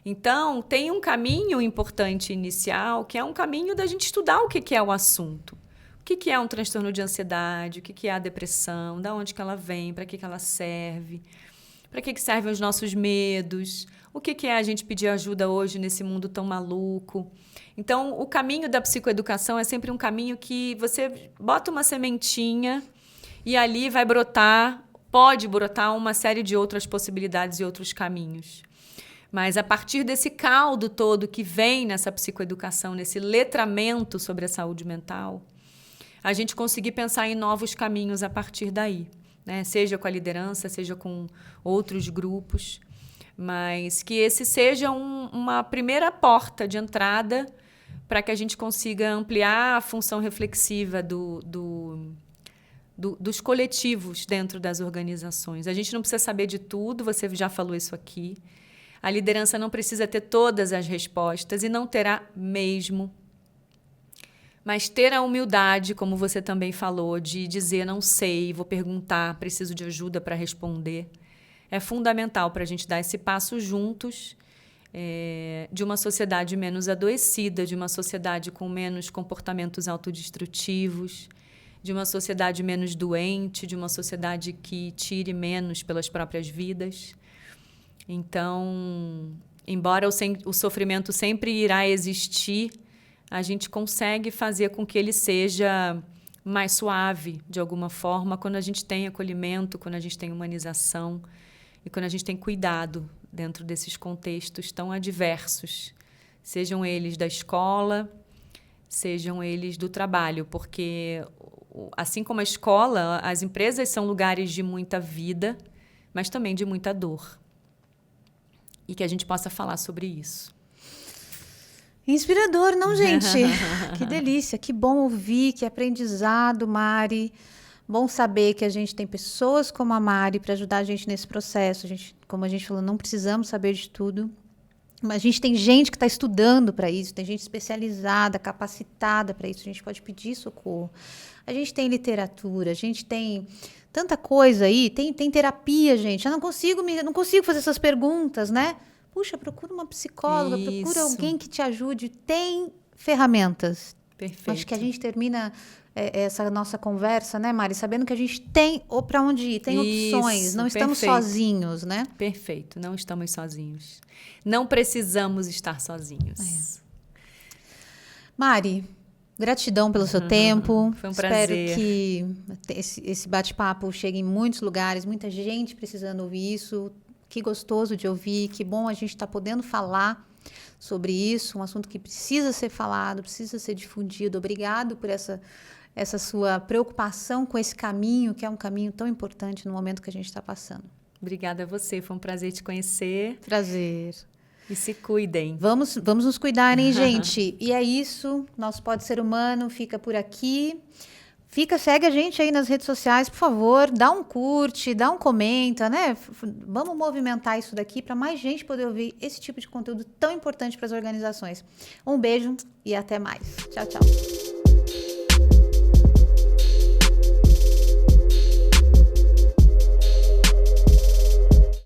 Então, tem um caminho importante inicial, que é um caminho da gente estudar o que é o assunto. O que é um transtorno de ansiedade, o que é a depressão, de onde que ela vem, para que ela serve, para que servem os nossos medos, o que é a gente pedir ajuda hoje nesse mundo tão maluco. Então, o caminho da psicoeducação é sempre um caminho que você bota uma sementinha e ali vai pode brotar uma série de outras possibilidades e outros caminhos. Mas a partir desse caldo todo que vem nessa psicoeducação, nesse letramento sobre a saúde mental, a gente conseguir pensar em novos caminhos a partir daí, né? Seja com a liderança, seja com outros grupos, mas que esse seja uma primeira porta de entrada para que a gente consiga ampliar a função reflexiva dos coletivos dentro das organizações. A gente não precisa saber de tudo, você já falou isso aqui. A liderança não precisa ter todas as respostas e não terá mesmo. Mas ter a humildade, como você também falou, de dizer não sei, vou perguntar, preciso de ajuda para responder, é fundamental para a gente dar esse passo juntos de uma sociedade menos adoecida, de uma sociedade com menos comportamentos autodestrutivos, de uma sociedade menos doente, de uma sociedade que tire menos pelas próprias vidas. Então, embora o sofrimento sempre irá existir, a gente consegue fazer com que ele seja mais suave, de alguma forma, quando a gente tem acolhimento, quando a gente tem humanização e quando a gente tem cuidado dentro desses contextos tão adversos, sejam eles da escola, sejam eles do trabalho, porque, assim como a escola, as empresas são lugares de muita vida, mas também de muita dor. E que a gente possa falar sobre isso. Inspirador, não, gente? Que delícia, que bom ouvir, que aprendizado, Mari. Bom saber que a gente tem pessoas como a Mari para ajudar a gente nesse processo. Como a gente falou, não precisamos saber de tudo. Mas a gente tem gente que está estudando para isso, tem gente especializada, capacitada para isso. A gente pode pedir socorro. A gente tem literatura, a gente tem tanta coisa aí. Tem terapia, gente. Eu não consigo fazer essas perguntas, né? Puxa, procura uma psicóloga, procura alguém que te ajude. Tem ferramentas. Perfeito. Acho que a gente termina essa nossa conversa, né, Mari? Sabendo que a gente tem para onde ir, tem opções. Não estamos sozinhos, né? Perfeito, não estamos sozinhos. Não precisamos estar sozinhos. Mari, gratidão pelo seu tempo. Foi um prazer. Espero que esse bate-papo chegue em muitos lugares, muita gente precisando ouvir isso. Que gostoso de ouvir, que bom a gente estar podendo falar sobre isso, um assunto que precisa ser falado, precisa ser difundido. Obrigado por essa sua preocupação com esse caminho, que é um caminho tão importante no momento que a gente está passando. Obrigada a você, foi um prazer te conhecer. Prazer. E se cuidem. Vamos nos cuidar, hein, gente? E é isso, nosso Pode Ser Humano fica por aqui. Segue a gente aí nas redes sociais, por favor, dá um curte, dá um comenta, né? Vamos movimentar isso daqui para mais gente poder ouvir esse tipo de conteúdo tão importante para as organizações. Um beijo e até mais. Tchau, tchau.